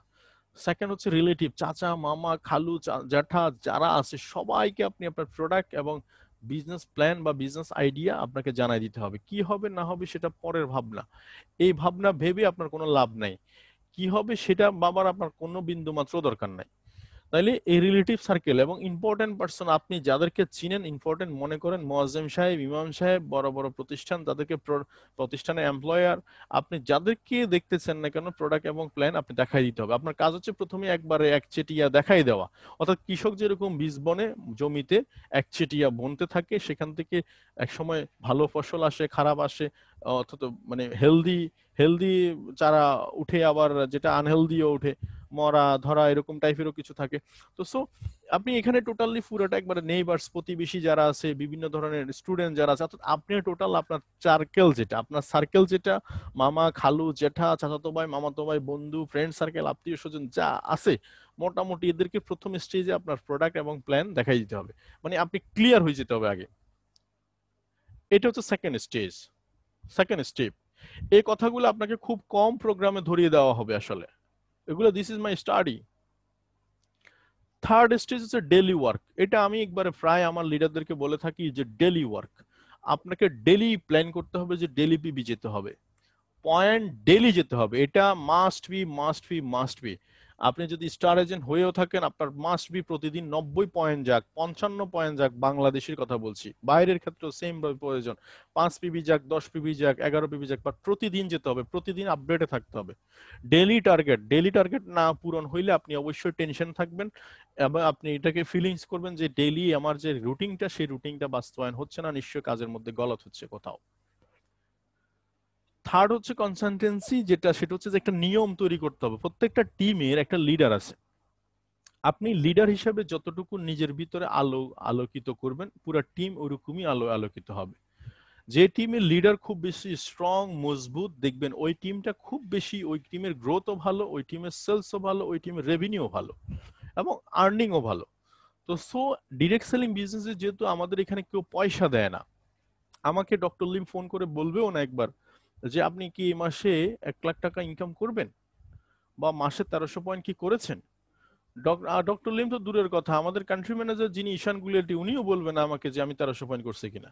সেকেন্ড হচ্ছে রিলেটিভ, চাচা মামা খালু জ্যাঠা যারা আছে সবাইকে আপনি আপনার প্রোডাক্ট এবং বিজনেস প্ল্যান বা বিজনেস আইডিয়া আপনাকে জানাই দিতে হবে। কি হবে না হবে সেটা পরের ভাবনা, এই ভাবনা ভেবে আপনার কোনো লাভ নাই। কি হবে সেটা বাবার আপনার কোনো বিন্দু মাত্র দরকার নাই। তাইলে এই রিলেটিভ সার্কেল এবং ইম্পর্টেন্ট পার্সন আপনি যাদেরকে চিনেন, ইম্পর্টেন্ট মনে করেন, মোয়াজ্জেম সাহেব, ইমাম সাহেব, বড় বড় প্রতিষ্ঠান, তাদেরকে প্রতিষ্ঠানের এমপ্লয়ার, আপনি যাদেরকে দেখতেছেন না কেন প্রোডাক্ট এবং প্ল্যান আপনি দেখাই দিতে হবে। আপনার কাজ হচ্ছে প্রথমে একবারে একচেটিয়া দেখাই দেওয়া, অর্থাৎ কৃষক যেরকম বীজ বনে জমিতে একচেটিয়া বনতে থাকে, সেখান থেকে এক সময় ভালো ফসল আসে, খারাপ আসে, অর্থাৎ মানে হেলদি হেলদি চারা উঠে, আবার যেটা আনহেলদিও উঠে, মরা ধরা এরকম টাইপেরও কিছু থাকে। তো সো আপনি এখানে টোটালি পুরোটা একবারে নেইবার্স, প্রতিবেশী যারা আছে, বিভিন্ন ধরনের স্টুডেন্ট যারা আছে, অর্থাৎ আপনি টোটাল আপনার সার্কেল যেটা, আপনার সার্কেল যেটা, মামা খালু জেঠা চাচাতো ভাই মামাতো ভাই বন্ধু ফ্রেন্ড সার্কেল আত্মীয় স্বজন যা আছে মোটামুটি এদেরকে প্রথম স্টেজে আপনার প্রোডাক্ট এবং প্ল্যান দেখাই দিতে হবে, মানে আপনি ক্লিয়ার হয়ে যেতে হবে আগে। এটা হচ্ছে সেকেন্ড স্টেজ, সেকেন্ড স্টেপ। এই কথাগুলো আপনাকে খুব কম প্রোগ্রামে ধরিয়ে দেওয়া হবে আসলে, এগুলো this is my study. Third stage হচ্ছে ডেলি ওয়ার্ক। এটা আমি একবারে প্রায় আমার লিডারদেরকে বলে থাকি যে ডেলি ওয়ার্ক, আপনাকে ডেলি প্ল্যান করতে হবে যে ডেলি পিবি যেতে হবে, পয়েন্ট ডেলি যেতে হবে, এটা must be must be must be. আপনি যদি স্টার এজেন্ট হয়েও থাকেন আপনার মাস্ট বি প্রতিদিন 90 পয়েন্ট যাক, 55 পয়েন্ট যাক, বাংলাদেশের কথা বলছি, বাইরের ক্ষেত্রেও সেম প্রয়োজন, 5 পিবি যাক, 10 পিবি যাক, 11 পিবি যাক, বাট প্রতিদিন যেতে হবে, প্রতিদিন আপডেটে থাকতে হবে। ডেলি টার্গেট না পূরণ হইলে আপনি অবশ্যই টেনশন থাকবেন এবং আপনি এটাকে ফিলিংস করবেন যে ডেলি আমার যে রুটিনটা সেই রুটিনটা বাস্তবায়ন হচ্ছে না, নিশ্চয় কাজের মধ্যে গলত হচ্ছে কোথাও। থার্ড হচ্ছে কনসালটেন্সি, যেটা সেটা হচ্ছে যে একটা নিয়ম তৈরি করতে হবে। প্রত্যেকটা টিমের একটা লিডার আছে, আপনি লিডার হিসেবে যতটুকু নিজের ভিতরে আলোকিত করবেন পুরো টিম ওরকমই আলোকিত হবে। যে টিমের লিডার খুব বেশি স্ট্রং মজবুত, দেখবেন ওই টিমটা খুব বেশি, ওই টিমের গ্রোথও ভালো, ওই টিমের সেলসও ভালো, ওই টিমের রেভিনিউ ভালো এবং আর্নিংও ভালো। তো সো ডিরেক্ট সেলিং বিজনেসে যেহেতু আমাদের এখানে কেউ পয়সা দেয় না, আমাকে ডক্টর লিম ফোন করে বলবেও না একবার যে আপনি কি এই মাসে 1 লাখ টাকা ইনকাম করবেন বা মাসে 1300 পয়েন্ট কি করেছেন। ডক্টর লিম তো দূরের কথা, আমাদের কান্ট্রি ম্যানেজার যিনি ঈশান গুলিয়াটি উনিও বলবেন না আমাকে যে আমি 1300 পয়েন্ট করছি কিনা।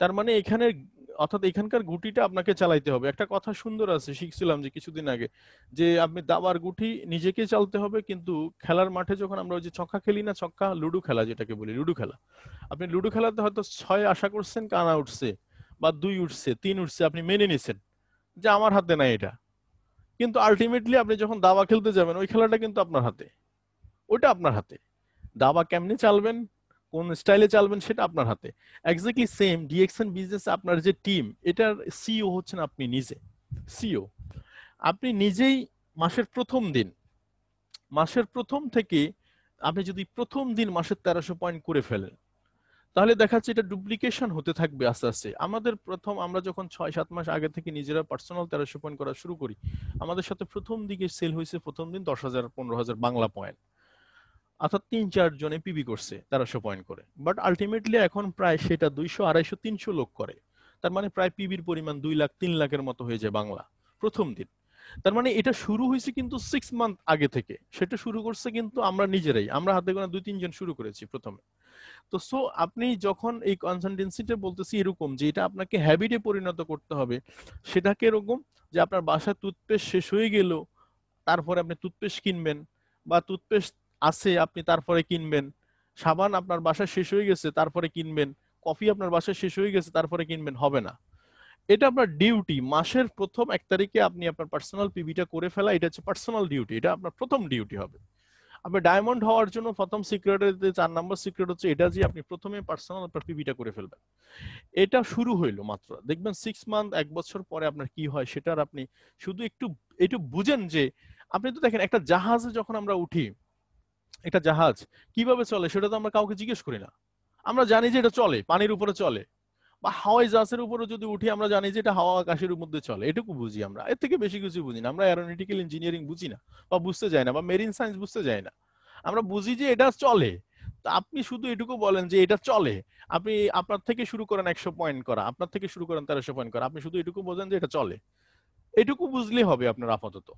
তার মানে এখানে অর্থাৎ এখানকার গুটিটা আপনাকে চালাইতে হবে। একটা কথা সুন্দর আছে, শিখছিলাম যে কিছুদিন আগে, যে আপনি দাবার গুটি নিজেকে চালতে হবে, কিন্তু খেলার মাঠে যখন আমরা ওই যে ছক্কা খেলি না, ছক্কা লুডো খেলা যেটাকে বলি, লুডো খেলা, আপনি লুডো খেলাতে হয়তো 6 আশা করছেন, কানা উঠছে বা 2 উঠছে 3 উঠছে, আপনি মেনে নিছেন যে আমার হাতে নাই এটা, কিন্তু আলটিমেটলি আপনি যখন দাবা খেলতে যাবেন ওই খেলাটা কিন্তু আপনার হাতে, ওইটা আপনার হাতে, দাবা কেমনে চালবেন কোন স্টাইলে চালবেন সেটা আপনার হাতে। এক্স্যাক্টলি সেম ডিএক্সএন বিজনেস, আপনার যে টিম এটার সিইও হচ্ছেন আপনি নিজে, সিইও। আপনি নিজেই মাসের প্রথম দিন, মাসের প্রথম থেকে আপনি যদি প্রথম দিন মাসের 1300 পয়েন্ট করে ফেলেন, তাহলে দেখা যাচ্ছে এটা ডুপ্লিকেশন হতে থাকবে আস্তে আস্তে। আমাদের প্রথম আমরা যখন 6-7 মাস আগে থেকে নিজেরা পার্সোনাল 1300 পয়েন্ট করা শুরু করি, আমাদের সাথে প্রথম দিকে সেল হয়েছে প্রথম দিন 10,000 15,000 বাংলা পয়েন্ট, অর্থাৎ 3-4 জনে পিবি করছে 1300 পয়েন্ট করে। বাট আলটিমেটলি এখন প্রায় সেটা 200 250 300 লোক করে, তার মানে প্রায় পিবির পরিমাণ 2 লাখ 3 লাখের মতো হয়ে যায় বাংলা প্রথম দিন। তার মানে এটা শুরু হয়েছে কিন্তু 6 মান্থ আগে থেকে, সেটা শুরু করছে কিন্তু আমরা নিজেরাই, আমরা হাতে গোনা 2-3 জন শুরু করেছি প্রথমে। তো সো আপনি যখন এই কনসালটেন্সিটা বলতেছি এরকম যে এটা আপনাকে হ্যাবিটে পরিণত করতে হবে, সেটাকে এরকম যে আপনার বাসায় টুথপেস্ট শেষ হয়ে গেল তারপরে আপনি টুথপেস্ট কিনবেন, বা টুথপেস্ট আছে আপনি তারপরে কিনবেন, সাবান আপনার বাসায় শেষ হয়ে গেছে তারপরে কিনবেন, কফি আপনার বাসায় শেষ হয়ে গেছে তারপরে কিনবেন, হবে না। এটা আপনার ডিউটি, মাসের প্রথম 1 তারিখে আপনি আপনার পার্সোনাল পিবিটা করে ফেলা, এটা হচ্ছে পার্সোনাল ডিউটি, এটা আপনার প্রথম ডিউটি হবে। আপনি ডায়মন্ড হওয়ার জন্য প্রথম সিক্রেটের 4 নম্বর সিক্রেট হচ্ছে এটা যে আপনি প্রথমে পার্সোনাল আপনার পিবিটা করে ফেলবেন। এটা শুরু হইলো মাত্র, দেখবেন 6 মান্থ 1 বছর পরে আপনার কি হয় সেটার আপনি শুধু একটু একটু বুঝেন যে আপনি তো দেখেন একটা জাহাজে যখন আমরা উঠি, একটা জাহাজ কিভাবে চলে সেটা তো আমরা কাউকে জিজ্ঞেস করি না, আমরা জানি যে এটা চলে, পানির উপরে চলে, বা হাওয়াই জাহাজের উপরে যদি উঠি আমরা জানি যে এটা হাওয়া আকাশের মধ্যে চলে, এটুকু বুঝি আমরা, এর থেকে বেশি কিছু বুঝি না। আমরা অ্যারোনটিক্যাল ইঞ্জিনিয়ারিং বুঝি না বা বুঝতে যাই না, বা মেরিন সায়েন্স বুঝতে যাই না, আমরা বুঝি যে এটা চলে। তা আপনি শুধু এটুকু বলেন যে এটা চলে, আপনি আপনার থেকে শুরু করেন 100 পয়েন্ট করা, আপনার থেকে শুরু করেন 1300 পয়েন্ট করা, আপনি শুধু এটুকু বোঝেন যে এটা চলে, এটুকু বুঝলেই হবে আপনার আপাতত।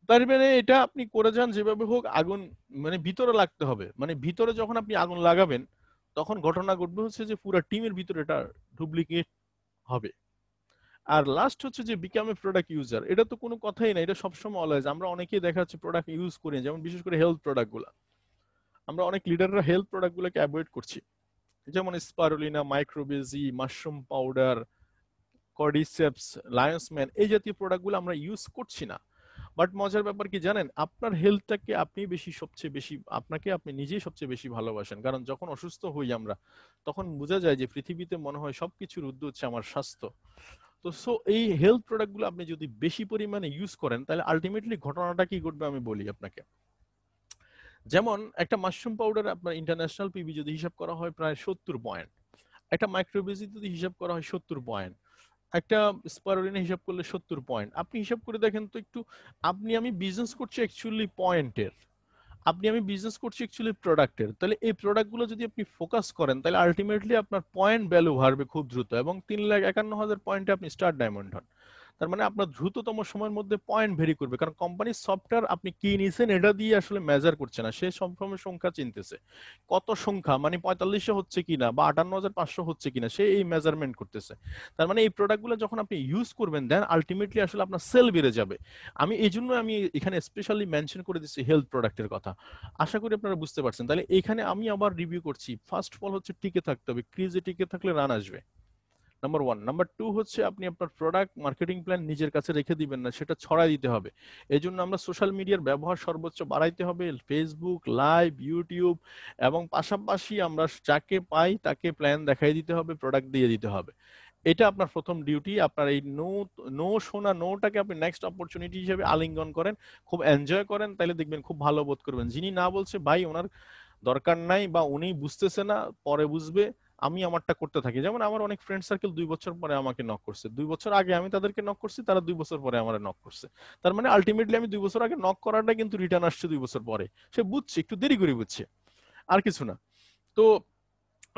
তার মানে এটা আপনি করে যান যেভাবে হোক, আগুন মানে ভিতরে লাগতে হবে, মানে ভিতরে যখন আপনি আগুন লাগাবেন তখন ঘটনা ঘটবে হচ্ছে যে পুরো টিমের ভিতরে এটা ডুপ্লিকেট হবে। আর লাস্ট হচ্ছে যে বিকাম এ প্রোডাক্ট ইউজার, এটা তো কোনো কথাই না, এটা সবসময় অলওয়েজ। আমরা অনেকেই দেখা যাচ্ছে প্রোডাক্ট ইউজ করি, যেমন বিশেষ করে হেলথ প্রোডাক্ট গুলা, আমরা অনেক লিডাররা হেলথ প্রোডাক্ট গুলোকে অ্যাভয়েড করছি, যেমন স্পারুলিনা, মাইক্রোবেজি, mushroom powder, cordyceps, lion's mane, এই জাতীয় প্রোডাক্টগুলো আমরা ইউজ করছি না। বাট মজার ব্যাপার কি জানেন, আপনার হেলথটাকে আপনি বেশি, সবচেয়ে বেশি আপনাকে আপনি নিজেই সবচেয়ে বেশি ভালোবাসেন, কারণ যখন অসুস্থ হই আমরা তখন বোঝা যায় যে পৃথিবীতে মনে হয় সবকিছুর ঊর্ধ্বে হচ্ছে আমার স্বাস্থ্য। তো সো এই হেলথ প্রোডাক্টগুলো আপনি যদি বেশি পরিমাণে ইউজ করেন তাহলে আলটিমেটলি ঘটনাটা কি ঘটবে আমি বলি আপনাকে। যেমন একটা মাশরুম পাউডার আপনার ইন্টারন্যাশনাল পিবি যদি হিসাব করা হয় প্রায় 70 পয়েন্ট, একটা মাইক্রোবেজি যদি হিসাব করা হয় 70 পয়েন্ট, একটা স্পারুলিনা হিসাব করলে 70 পয়েন্ট। আপনি হিসাব করে দেখেন তো একটু, আপনি আমি বিজনেস করছি অ্যাকচুয়ালি পয়েন্টের, আপনি আমি বিজনেস করছি অ্যাকচুয়ালি প্রোডাক্টের। তাহলে এই প্রোডাক্টগুলো যদি আপনি ফোকাস করেন তাহলে আলটিমেটলি আপনার পয়েন্ট ভ্যালু বাড়বে খুব দ্রুত, এবং 3,51,000 পয়েন্টে আপনি স্টার ডায়মন্ড হন। তার মানে আপনার দ্রুততম সময়ের মধ্যে পয়েন্ট ভেরি করবে, কারণ কোম্পানির সফটওয়্যার আপনি কি নিছেন এটা দিয়ে আসলে মেজার করছে না, সে সম্পূর্ণ সংখ্যা চিনতেছে, কত সংখ্যা মানে 4500 হচ্ছে কিনা বা 58,500 হচ্ছে কিনা সে এই মেজারমেন্ট করতেছে। তার মানে এই প্রোডাক্টগুলো যখন আপনি ইউজ করবেন দেন আলটিমেটলি আসলে আপনার সেল বেড়ে যাবে। আমি এই জন্য আমি এখানে স্পেশালি মেনশন করে দিচ্ছি হেলথ প্রোডাক্টের কথা। আশা করি আপনারা বুঝতে পারছেন। তাহলে এখানে আমি আবার রিভিউ করছি, ফার্স্ট অফ অল হচ্ছে টিকে থাকতে হবে, ক্রিজে টিকে থাকলে রান আসবে, নাম্বার ওয়ান। নাম্বার টু হচ্ছে আপনি আপনার প্রোডাক্ট মার্কেটিং প্ল্যান নিজের কাছে রেখে দিবেন না, সেটা ছড়াই দিতে হবে। এই জন্য আমরা সোশ্যাল মিডিয়ার ব্যবহার সর্বোচ্চ বাড়াইতে হবে, ফেসবুক লাইভ, ইউটিউব, এবং পাশাপাশি আমরা যাকে পাই তাকে প্ল্যান দেখাই দিতে হবে, প্রোডাক্ট দিয়ে দিতে হবে। এটা আপনার প্রথম ডিউটি। আপনার এই নো নো শোনা নোটাকে আপনি নেক্সট অপরচুনিটি হিসেবে আলিঙ্গন করেন, খুব এনজয় করেন, তাহলে দেখবেন খুব ভালো বোধ করবেন। যিনি না বলছে ভাই ওনার দরকার নাই বা উনি বুঝতেছে না, পরে বুঝবে, আমি আমারটা করতে থাকি। যেমন আমার অনেক ফ্রেন্ড সার্কেল 2 বছর পরে আমাকে নক করছে, 2 বছর আগে আমি তাদেরকে নক করছি, তারা 2 বছর পরে আমার নক করছে। তার মানে আলটিমেটলি আমি 2 বছর আগে নক করাটা কিন্তু রিটার্ন আসছে 2 বছর পরে। সে বুঝছে, একটু দেরি করে বুঝছে, আর কিছু না। তো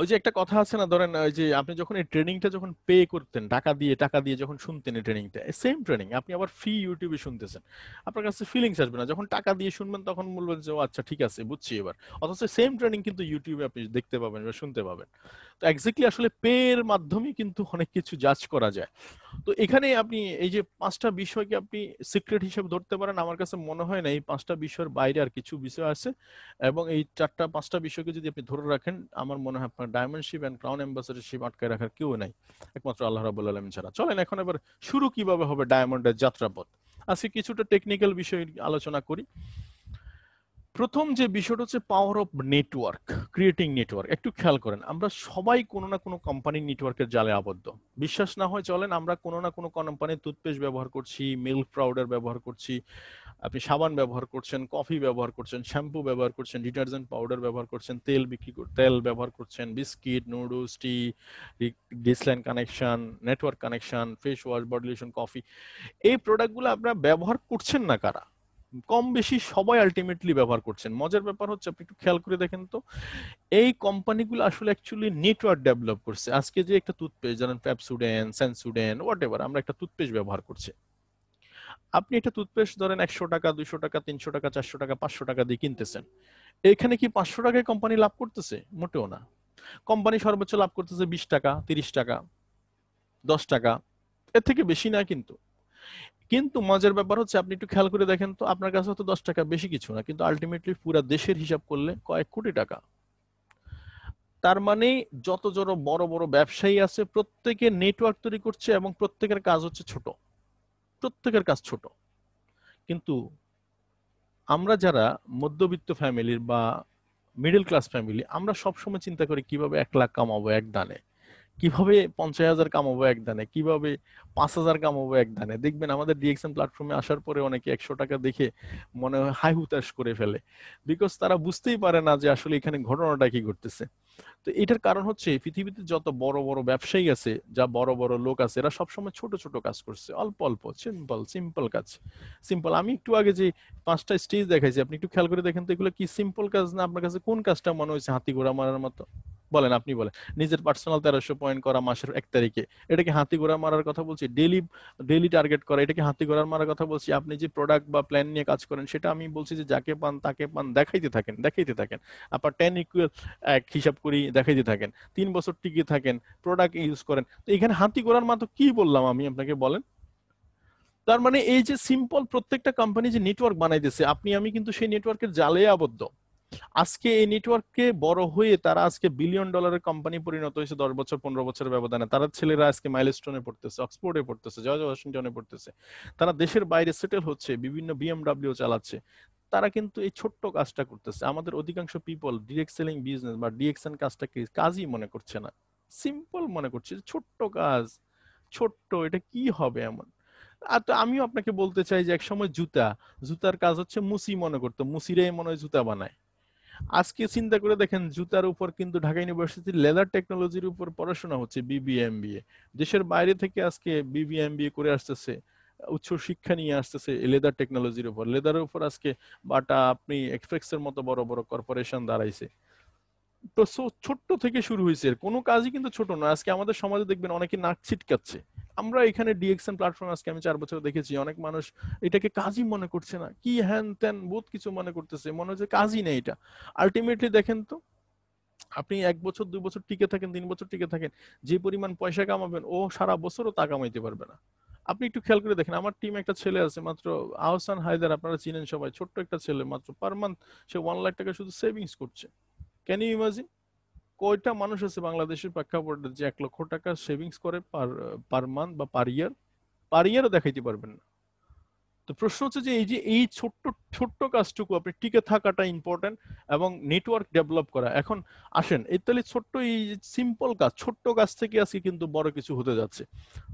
ওই যে একটা কথা আছে না, ধরেন ওই যে আপনি যখন এই ট্রেনিংটা যখন পে করতেন টাকা দিয়ে যখন শুনতেন এই ট্রেনিংটা, সেম ট্রেনিং আপনি আবার ফ্রি ইউটিউবে শুনতেছেন, আপনার কাছে ফিলিংস আসবে না। যখন টাকা দিয়ে শুনবেন তখন বলবেন যে ও আচ্ছা ঠিক আছে বুঝছি এবার। অথচ সেম ট্রেনিং কিন্তু ইউটিউবে আপনি দেখতে পাবেন বা শুনতে পাবেন। তো এক্স্যাক্টলি আসলে পে এর মাধ্যমে কিন্তু অনেক কিছু জাজ করা যায়। তো এখানে আপনি এই যে 5টা বিষয়কে আপনি সিক্রেট হিসেবে ধরতে পারেন, আমার কাছে মনে হয় না এই 5টা বিষয়ের বাইরে আর কিছু বিষয় আছে। এবং এই 5টা বিষয়কে যদি আপনি ধরে রাখেন আমার মনে হয় আপনার ডায়মন্ডশিপ এন্ড ক্রাউন অ্যাম্বাসেডরশিপ আটকায় রাখার কেউ নাই, একমাত্র আল্লাহ রাব্বুল আলামিন ছাড়া। চলেন এখন এবার শুরু কিভাবে হবে ডায়মন্ডের যাত্রাপথ, আজকে কিছুটা টেকনিক্যাল বিষয় আলোচনা করি। প্রথম যে বিষয়টা হচ্ছে power of network, creating network. একটু খেয়াল করেন, আমরা সবাই কোনো না কোনো কোম্পানির নেটওয়ার্কের জালে আবদ্ধ। বিশ্বাস না হয় চলেন, আমরা কোনো না কোনো কোম্পানির টুথপেস্ট ব্যবহার করছি, মিল্ক পাউডার ব্যবহার করছি, আপনি সাবান ব্যবহার করছেন, কফি ব্যবহার করছেন, শ্যাম্পু ব্যবহার করছেন, ডিটারজেন্ট পাউডার ব্যবহার করছেন, তেল ব্যবহার করছেন, বিস্কিট, নুডলস, টি, ডিসলাইন connection, network connection, face wash, body lotion, coffee. এই প্রোডাক্টগুলো আপনারা ব্যবহার করছেন না কারা? কম বেশি সবাই আলটিমেটলি ব্যবহার করছেন। মজার ব্যাপার হচ্ছে আপনি একটু খেয়াল করে দেখেন তো, এই কোম্পানিগুলো আসলে অ্যাকচুয়ালি নেটওয়ার্ক ডেভেলপ করছে। আজকে যে একটা টুথপেস্ট জানেন পেপসুডেন, সেন্সুডেন, হোয়াট এভার, আমরা একটা টুথপেস্ট ব্যবহার করছি। আপনি একটা টুথপেস্ট ধরেন 100 টাকা, 200 টাকা, 300 টাকা, 400 টাকা, 500 টাকা দিয়ে কিনতেছেন। এখানে কি 500 টাকায় কোম্পানি লাভ করতেছে? মোটেও না। কোম্পানি সর্বোচ্চ লাভ করতেছে 20 টাকা, 30 টাকা, 10 টাকা, এর থেকে বেশি না কিন্তু। কিন্তু মজার ব্যাপার হচ্ছে আপনি একটু খেয়াল করে দেখেন তো, আপনার কাছে হয়তো 10 টাকা বেশি কিছু না, কিন্তু আলটিমেটলি পুরো দেশের হিসাব করলে কয়েক কোটি টাকা। তার মানে যত বড় বড় ব্যবসায়ী আছে প্রত্যেকে নেটওয়ার্ক তৈরি করছে এবং প্রত্যেকের কাজ হচ্ছে ছোট, প্রত্যেকের কাজ ছোট। কিন্তু আমরা যারা মধ্যবিত্ত ফ্যামিলির বা মিডল ক্লাস ফ্যামিলি, আমরা সবসময় চিন্তা করি কিভাবে 1 লাখ কামাবো এক দানে, কিভাবে 50,000 কামাবো এক দানে, কিভাবে 5,000 কামাবো এক দানে। দেখবেন আমাদের ডিএক্সএম প্ল্যাটফর্মে আসার পরে অনেকে 100 টাকা দেখে মনে হয় হাই হুতাশ করে ফেলে, বিকজ তারা বুঝতেই পারে না যে আসলে এখানে ঘটনাটা কি ঘটতেছে। তো এটার কারণ হচ্ছে পৃথিবীতে যত বড় বড় ব্যবসায়ী আছে, যা বড় বড় লোক আছে, এরা সবসময় ছোট ছোট কাজ করছে, অল্প অল্প সিম্পল সিম্পল কাজ। সিম্পল, আমি একটু আগে যে 5টা স্টেজ দেখাইছি আপনি একটু খেয়াল করে দেখেন তো, এগুলো কি সিম্পল কাজ না? আপনার কাছে কোন কাজটা মনে হয়েছে হাতি ঘোড়া মারার মতো? বলেন, আপনি বলেন। নিজের পার্সোনাল 1300 পয়েন্ট করা মাসের 1 তারিখে, এটা কি হাতি ঘোড়া মারার কথা বলছি? ডেইলি ডেইলি টার্গেট করা, এটা কি হাতি ঘোড়া মারার কথা বলছি? আপনি যে প্রোডাক্ট বা প্ল্যান নিয়ে কাজ করেন, সেটা আমি বলছি যে যাকে পান তাকে পান, দেখাইতে থাকেন, দেখাইতে থাকেন। আপনার 10 ইকুয়াল 1 হিসাব করি দেখাইতে থাকেন, 3 বছর টিকে থাকেন, প্রোডাক্ট ইউজ করেন। তো এখানে হাতি ঘোড়ার মতো কি বললাম আমি আপনাকে, বলেন? তার মানে এই যে সিম্পল, প্রত্যেকটা কোম্পানি যে নেটওয়ার্ক বানাইতেছে, আপনি আমি কিন্তু সেই নেটওয়ার্কের জালে আবদ্ধ। আজকে এই নেটওয়ার্ককে বড় হয়ে তারা আজকে বিলিয়ন ডলারের কোম্পানি পরিণত হয়েছে 10 বছর 15 বছরের ব্যবধানে। তারা ছেলেরা আজকে মাইলস্টোনে পড়তেছে, অক্সফোর্ডে পড়তেছে, জর্জ ওয়াশিংটনে পড়তেছে, তারা দেশের বাইরে সেটেল হচ্ছে, বিভিন্ন বিএমডব্লিউ চালাচ্ছে। তারা কিন্তু এই ছোট্ট কাজটা করতেছে। আমাদের অধিকাংশ পিপল ডিরেক্ট সেলিং বিজনেস বা ডিএক্সএন কাজটাকে কাজই মনে করছে না, সিম্পল মনে করছে, ছোট্ট কাজ, ছোট্ট, এটা কি হবে এমন। আর তো আমিও আপনাকে বলতে চাই যে একসময় জুতার কাজ হচ্ছে মুসি মনে করতো, মুসিরাই মনে হয় জুতা বানায়। আজকে চিন্তা করে দেখেন, জুতার উপর কিন্তু ঢাকা ইউনিভার্সিটির লেদার টেকনোলজির উপর পড়াশোনা হচ্ছে, বিবিএমবিএ। দেশের বাইরে থেকে আজকে বিবিএমবিএ করে আসতেছে, উচ্চ শিক্ষা নিয়ে আসতেছে লেদার টেকনোলজির উপর। লেদারের উপর আজকে বাটা, আপনি এক্সপ্রেক্সের মতো বড় বড় কর্পোরেশন দাঁড়াইছে। তো ছোট্ট থেকে শুরু হয়েছে, কোনো কাজই কিন্তু ছোট নয়। আজকে আমাদের সমাজে দেখবেন অনেকে নাক ছিটকাচ্ছে। আমরা এখানে ডিএক্সএন প্ল্যাটফর্ম আজকে আমি 4 বছর দেখেছি, অনেক মানুষ এটাকে কাজই মনে করছে না, কি হ্যান ত্যান বহুত কিছু মনে করতেছে, মনে হচ্ছে কাজই নেই এটা। আলটিমেটলি দেখেন তো, আপনি 1 বছর 2 বছর টিকে থাকেন, 3 বছর টিকে থাকেন, যে পরিমাণ পয়সা কামাবেন ও সারা বছরও তা কামাইতে পারবে না। আপনি একটু খেয়াল করে দেখেন, আমার টিম একটা ছেলে আছে মাত্র, আহসান হায়দার, আপনারা চিনেন সবাই, ছোট্ট একটা ছেলে, মাত্র পার মান্থ সে 1 লাখ টাকা শুধু সেভিংস করছে। Can you imagine? কয়টা মানুষ আছে বাংলাদেশের প্রেক্ষাপটে যে 1 লক্ষ টাকা সেভিংস করে পার পার মান্থ বা পার ইয়ার? পার ইয়ারও দেখাইতে পারবেন না। তো প্রশ্ন হচ্ছে যে এই যে এই ছোট্ট ছোট্ট কাজটুকু আপনি টিকে থাকাটা ইম্পর্টেন্ট, এবং নেটওয়ার্ক ডেভেলপ করা। এখন আসেন, এই তাহলে ছোট্ট এই সিম্পল কাজ, ছোট্ট কাজ থেকে আজকে কিন্তু বড় কিছু হতে যাচ্ছে।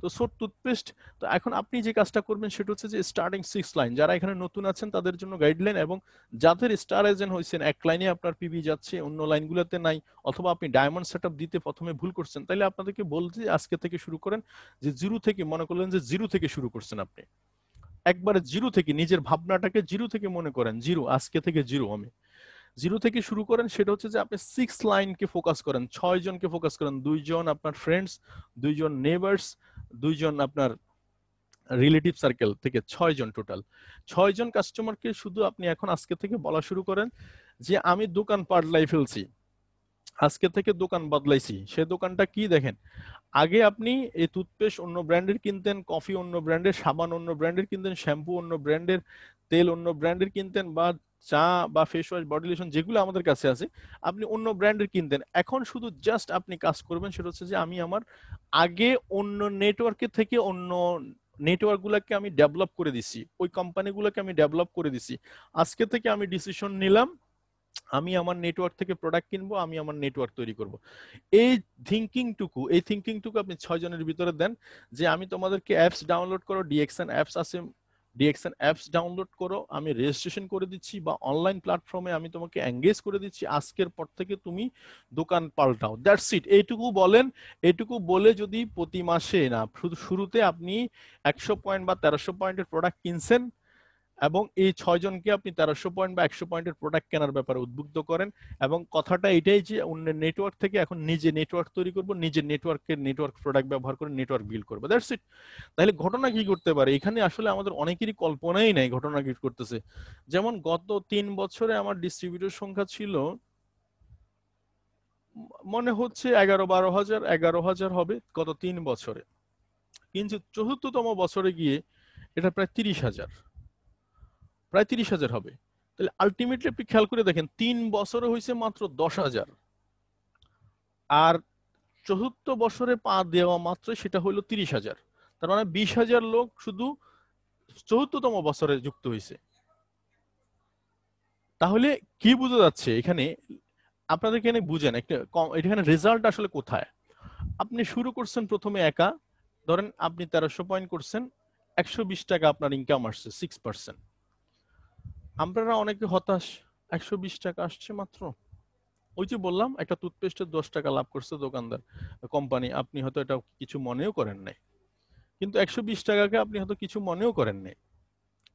তো ছোট টুথপেস্ট। তো এখন আপনি যে কাজটা করবেন সেটা হচ্ছে যে স্টার্টিং 6 লাইন, যারা এখানে নতুন আছেন তাদের জন্য গাইডলাইন, এবং যাদের স্টার এজেন্ট হয়েছেন, 1 লাইনে আপনার পিবি যাচ্ছে, অন্য লাইনগুলোতে নাই, অথবা আপনি ডায়মন্ড সেটআপ দিতে প্রথমে ভুল করছেন, তাহলে আপনাদেরকে বলছি আজকে থেকে শুরু করেন। যে জিরো থেকে, মনে করলেন যে জিরো থেকে শুরু করছেন আপনি, একবারে জিরো থেকে, নিজের ভাবনাটাকে জিরো থেকে মনে করেন, জিরো, আজকে থেকে জিরো, আমি জিরো থেকে শুরু করেন। সেটা হচ্ছে যে আপনি 6 লাইনকে ফোকাস করেন, 6 জনকে ফোকাস করেন, 2 জন আপনার ফ্রেন্ডস, 2 জন নেবার্স, 2 জন আপনার রিলেটিভ সার্কেল থেকে, 6 জন টোটাল। 6 জন কাস্টমারকে শুধু আপনি এখন আজকে থেকে বলা শুরু করেন যে আমি দোকান পাল্টাই ফেলছি, আজকে থেকে দোকান বদলাইছি। সে দোকানটা কি দেখেন, আগে আপনি এই টুথপেস্ট অন্য ব্র্যান্ডের কিনতেন, কফি অন্য ব্র্যান্ডের, সাবান অন্য ব্র্যান্ডের কিনতেন, শ্যাম্পু অন্য ব্র্যান্ডের, তেল অন্য ব্র্যান্ডের কিনতেন, বা চা বা ফেস ওয়াশ, বডি লোশন যেগুলো আমাদের কাছে আছে, আপনি অন্য ব্র্যান্ডের কিনতেন। এখন শুধু জাস্ট আপনি কাজ করবেন, সেটা হচ্ছে যে আমি আমার আগে অন্য নেটওয়ার্কে থেকে অন্য নেটওয়ার্ক গুলাকে আমি ডেভেলপ করে দিছি, ওই কোম্পানিগুলোকে আমি ডেভেলপ করে দিছি। আজকে থেকে আমি ডিসিশন নিলাম আমি আমার নেটওয়ার্ক থেকে প্রোডাক্ট কিনবো, আমি আমার নেটওয়ার্ক তৈরি করব। এই থিঙ্কিংটুকু আপনি 6 জনের ভিতরে দেন, যে আমি তোমাদেরকে অ্যাপস ডাউনলোড করো, ডিএক্সএন অ্যাপস আছে, ডিএক্সএন অ্যাপস ডাউনলোড করো, আমি রেজিস্ট্রেশন করে দিচ্ছি, বা অনলাইন প্ল্যাটফর্মে আমি তোমাকে এঙ্গেজ করে দিচ্ছি, আজকের পর থেকে তুমি দোকান পাল্টাও, দ্যাটস ইট। এইটুকু বলেন। এইটুকু বলে যদি প্রতি মাসে না, শুরুতে আপনি 100 পয়েন্ট বা 1300 পয়েন্টের প্রোডাক্ট কিনছেন, এবং এই 6 জনকে আপনি 1300 পয়েন্ট বা 100 পয়েন্টের প্রোডাক্ট কেনার ব্যাপারে উদ্বুদ্ধ করেন, এবং কথাটা এটাই যে অন্যের নেটওয়ার্ক থেকে এখন নিজে নেটওয়ার্ক তৈরি করব, নিজের নেটওয়ার্ক প্রোডাক্ট ব্যবহার করে নেটওয়ার্ক বিল্ড করবো, দ্যাটস ইট। তাহলে ঘটনা কি করতে পারে এখানে, আসলে আমাদের অনেকেরই কল্পনাই নাই ঘটনা কি করতেছে। যেমন গত 3 বছরে আমার ডিস্ট্রিবিউটর সংখ্যা ছিল মনে হচ্ছে 11-12 হাজার, 11 হাজার হবে গত 3 বছরে, কিন্তু চতুর্থতম বছরে গিয়ে এটা প্রায় 30 হাজার, প্রায় 30 হাজার হবে। তাহলে আলটিমেটলি আপনি খেয়াল করে দেখেন, 3 বছরে হয়েছে মাত্র 10 হাজার, আর চতুর্থ বছরে পা দেওয়া মাত্র সেটা হলো 30 হাজার। তার মানে 20 হাজার লোক শুধু চতুর্থতম বছরে যুক্ত হয়েছে। তাহলে কি বোঝা যাচ্ছে এখানে, আপনাদের এখানে বুঝেন একটা, এখানে রেজাল্ট আসলে কোথায়। আপনি শুরু করছেন প্রথমে একা, ধরেন আপনি 1300 পয়েন্ট করছেন, 120 টাকা আপনার ইনকাম আসছে 6%। আপনারা অনেকে হতাশ, 120 টাকা আসছে মাত্র। ওই যে বললাম, একটা টুথপেস্টের 10 টাকা লাভ করছে দোকানদার, কোম্পানি, আপনি হয়তো এটা কিছু মনেও করেন নাই, কিন্তু 120 টাকাকে আপনি হয়তো কিছু মনেও করেন নাই।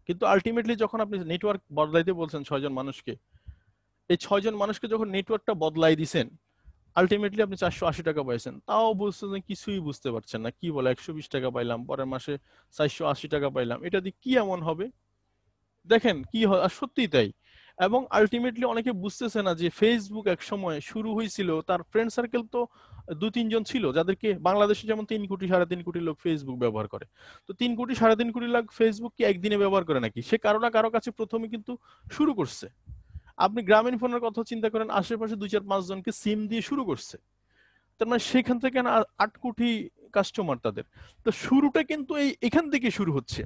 কিন্তু আলটিমেটলি যখন আপনি নেটওয়ার্ক বদলাইতে বলছেন 6 জন মানুষকে, এই 6 জন মানুষকে যখন নেটওয়ার্কটা বদলাই দিছেন, আলটিমেটলি আপনি 480 টাকা পাইছেন, তাও বুঝছেন যে কিছুই বুঝতে পারছেন না, কি বলে 120 টাকা পাইলাম, পরের মাসে 480 টাকা পাইলাম, এটা দিয়ে কি এমন হবে, দেখেন কি হয়। আর সত্যিই তাই। এবং আলটিমেটলি অনেকে বুঝতেছে না যে ফেসবুক এক সময় শুরু হয়েছিল, তার ফ্রেন্ড সার্কেল তো 2-3 জন ছিল, যাদেরকে বাংলাদেশে যেমন 3 কোটি 3.5 কোটি লোক ফেসবুক ব্যবহার করে। তো 3 কোটি 3.5 কোটি লোক ফেসবুক কি একদিনে ব্যবহার করে নাকি? সে কারো না কারো কাছে প্রথমে কিন্তু শুরু করছে। আপনি গ্রামীণ ফোনের কথা চিন্তা করেন, আশেপাশে 2-4-5 জনকে সিম দিয়ে শুরু করছে। তার মানে সেখান থেকে না 8 কোটি কাস্টমার তাদের। তো শুরুটা কিন্তু এখান থেকে শুরু হচ্ছে।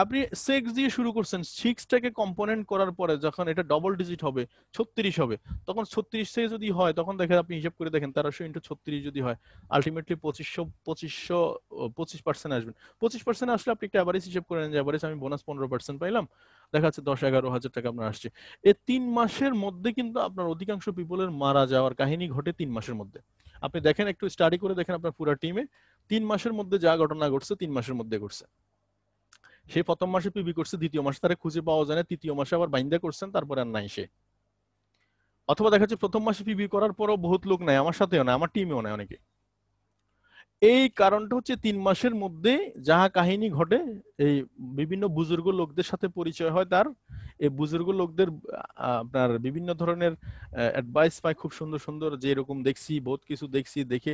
আপনি সিক্স দিয়ে শুরু করছেন, সিক্সটাকে কম্পোনেন্ট করার পরে যখন এটা ডবল ডিজিট হবে, 36 হবে, তখন 36 থেকে যদি হয়, তখন দেখেন আপনি হিসাব করে দেখেন 1300 × 36 যদি হয়, আলটিমেটলি 25% আসবেন। 25% আসলে আপনি একটা অ্যাভারেজ হিসাব করে নেন যে অ্যাভারেজ আমি বোনাস 15% পাইলাম, দেখা যাচ্ছে 10-11 হাজার টাকা আপনার আসছে। এই 3 মাসের মধ্যে কিন্তু আপনার অধিকাংশ পিপলের মারা যাওয়ার কাহিনী ঘটে 3 মাসের মধ্যে। আপনি দেখেন, একটু স্টাডি করে দেখেন আপনার পুরো টিমে 3 মাসের মধ্যে যা ঘটনা ঘটছে 3 মাসের মধ্যে ঘটছে। সে প্রথম মাসে পিবি করছে, দ্বিতীয় মাসে তারা খুঁজে পাওয়া যায় না, তৃতীয় মাসে আবার বাইন্দা করছেন, তারপরে আর নাই সে। অথবা দেখা যাচ্ছে প্রথম মাসে পিবি করার পরও বহুত লোক নাই, আমার সাথেও নাই, আমার টিমেও নাই অনেকে। এই কারণটা হচ্ছে 3 মাসের মধ্যে যাহা কাহিনী ঘটে, এই বিভিন্ন বুজুর্গ লোকদের সাথে পরিচয় হয় তার, এই বুজুর্গ লোকদের আপনার বিভিন্ন ধরনের অ্যাডভাইস পায়, খুব সুন্দর সুন্দর, যে এরকম দেখছি, বহুত কিছু দেখছি, দেখে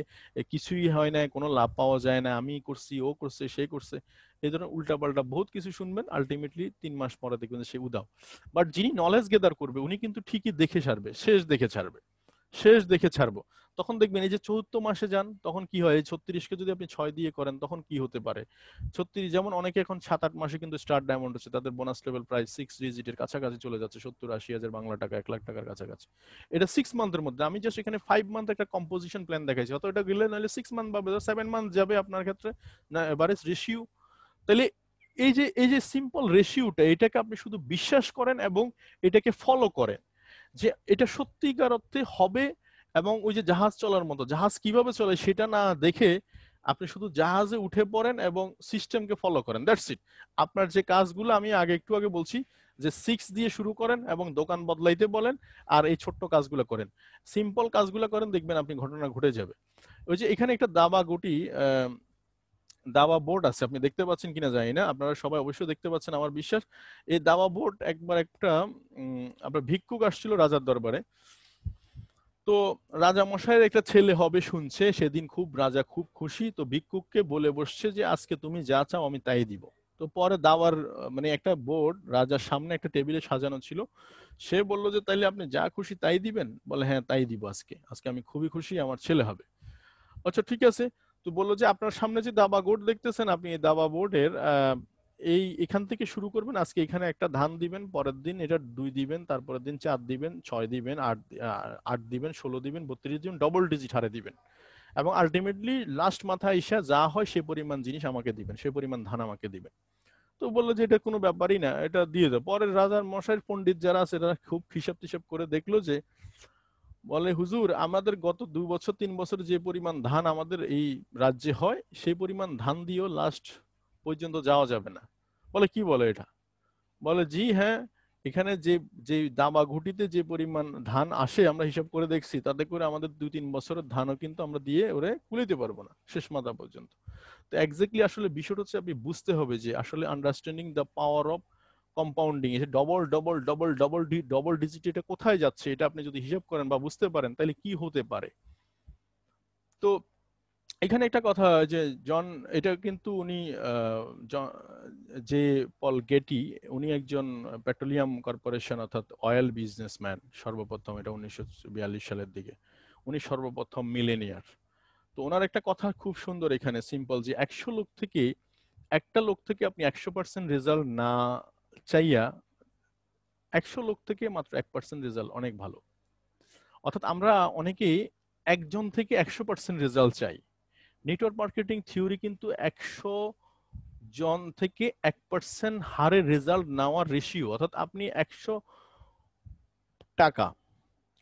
কিছুই হয় না, কোনো লাভ পাওয়া যায় না, আমি করছি, ও করছে, সে করছে, এই ধরনের উল্টাপাল্টা বহুত কিছু শুনবেন। আলটিমেটলি 3 মাস পরে দেখবেন যে সে উদাও। বাট যিনি নলেজ গেদার করবে উনি কিন্তু ঠিকই দেখে ছাড়বে, শেষ দেখে ছাড়বে, শেষ দেখে ছাড়বো। তখন দেখবেন এই যে চতুর্থ মাসে যান, তখন কি হয়, এই 36কে যদি আপনি 6 দিয়ে করেন, তখন কি হতে পারে। 36, যেমন অনেকে এখন 7-8 মাসে কিন্তু স্টার ডায়মন্ড হচ্ছে, তাদের বোনাস লেভেল প্রায় 6 ডিজিটের কাছাকাছি চলে যাচ্ছে, 70-80 হাজার বাংলা টাকা, 1 লাখ টাকার কাছাকাছি। এটা 6 মান্থের মধ্যে। আমি জাস্ট এখানে 5 মান্থ একটা কম্পোজিশন প্ল্যান দেখাইছি, অত এটা গেলে নাহলে 6 মান্থ বা 7 মান্থ যাবে আপনার ক্ষেত্রে না এভারেজ রেশিও। তাহলে এই যে সিম্পল রেশিওটা, এটাকে আপনি শুধু বিশ্বাস করেন এবং এটাকে ফলো করেন যে এটা সত্যিকার অর্থে হবে। এবং ওই যে জাহাজ চলার মতো, জাহাজ কিভাবে চলে সেটা না দেখে আপনি শুধু জাহাজে উঠে পড়েন এবং সিস্টেমকে ফলো করেন, দ্যাটস ইট। আপনার যে কাজগুলো আমি একটু আগে বলছি, যে 6 দিয়ে শুরু করেন এবং দোকান বদলাইতে বলেন, আর এই ছোট্ট কাজগুলো করেন, সিম্পল কাজগুলো করেন, দেখবেন আপনি ঘটনা ঘটে যাবে। ওই যে এখানে একটা দাবা গুটি দাবা বোর্ড আছে, আপনি দেখতে পাচ্ছেন কিনা জানি না, আপনারা সবাই অবশ্যই দেখতে পাচ্ছেন আমার বিশ্বাস। এই দাবা বোর্ড একবার একটা আপনার ভিক্ষুক আসছিল রাজার দরবারে। তো রাজা মশাইয়ের একটা ছেলে হবে শুনছে, সেদিন খুব রাজা খুব খুশি, তো ভিক্ষুককে বলে বসছে যে আজকে তুমি যা চাও আমি তাই দিব। তো পরে দাওয়ার মানে একটা বোর্ড রাজার সামনে একটা টেবিলে সাজানো ছিল, সে বলল যে তাইলে আপনি যা খুশি তাই দিবেন? বলে হ্যাঁ তাই দিব, আজকে আজকে আমি খুবই খুশি, আমার ছেলে হবে। আচ্ছা ঠিক আছে। তো বললো যে আপনার সামনে যে দাবা বোর্ড দেখতেছেন, আপনি এই দাবা বোর্ডের এখান থেকে শুরু করবেন, আজকে এখানে একটা ধান দিবেন, পরের দিন এটা 2 দিবেন, তারপরের দিন 4 দিবেন, 6 দিবেন, 8 দিবেন, 16 দিবেন, 32 দিবেন, ডবল ডিজিট হারে দিবেন, এবং আলটিমেটলি লাস্ট মাথায় এসে যা হয় সে পরিমাণ জিনিস আমাকে দিবেন, সে পরিমাণ ধান আমাকে দিবেন। তো বললো যে এটা কোনো ব্যাপারই না, এটা দিয়ে দাও। পরে রাজার মশাইয়ের পণ্ডিত যারা আছে তারা খুব হিসাব টিসাব করে দেখলো যে, বলে হুজুর আমাদের গত 2 বছর 3 বছর যে পরিমাণ ধান আমাদের এই রাজ্যে হয়, সেই পরিমাণ ধান দিয়েও লাস্ট পর্যন্ত যাওয়া যাবে না। বলে কি বলে এটা? বলে জি হ্যাঁ, এখানে যে যে দাবা ঘুটিতে যে পরিমাণ ধান আসে আমরা হিসাব করে দেখছি, তাতে করে আমাদের 2-3 বছরের ধানও কিন্তু আমরা দিয়ে ওরে কুলাইতে পারবো না শেষ মাথা পর্যন্ত। তো এক্স্যাক্টলি আসলে বিষয়টা হচ্ছে আপনি বুঝতে হবে যে আসলে understanding the power of compounding, এই যে double double double double double digit এটা কোথায় যাচ্ছে, এটা আপনি যদি হিসাব করেন বা বুঝতে পারেন তাহলে কি হতে পারে। তো এখানে একটা কথা যে জন, এটা কিন্তু উনি যে পল গেটি, উনি একজন পেট্রোলিয়াম কর্পোরেশন অর্থাৎ অয়েল বিজনেসম্যান, সর্বপ্রথম, এটা 1942 সালের দিকে উনি সর্বপ্রথম মিলেনিয়ার। তো ওনার একটা কথা খুব সুন্দর এখানে, সিম্পল, যে 100 লোক থেকে একটা লোক থেকে আপনি 100% রেজাল্ট না চাইয়া 100 লোক থেকে মাত্র 1% রেজাল্ট অনেক ভালো। অর্থাৎ আমরা অনেকেই একজন থেকে 100% রেজাল্ট চাই। নেটওয়ার্ক মার্কেটিং থিওরি কিন্তু 100 জন থেকে 1% হারে রেজাল্ট নেওয়ার রেশিও, অর্থাৎ আপনি 100 টাকা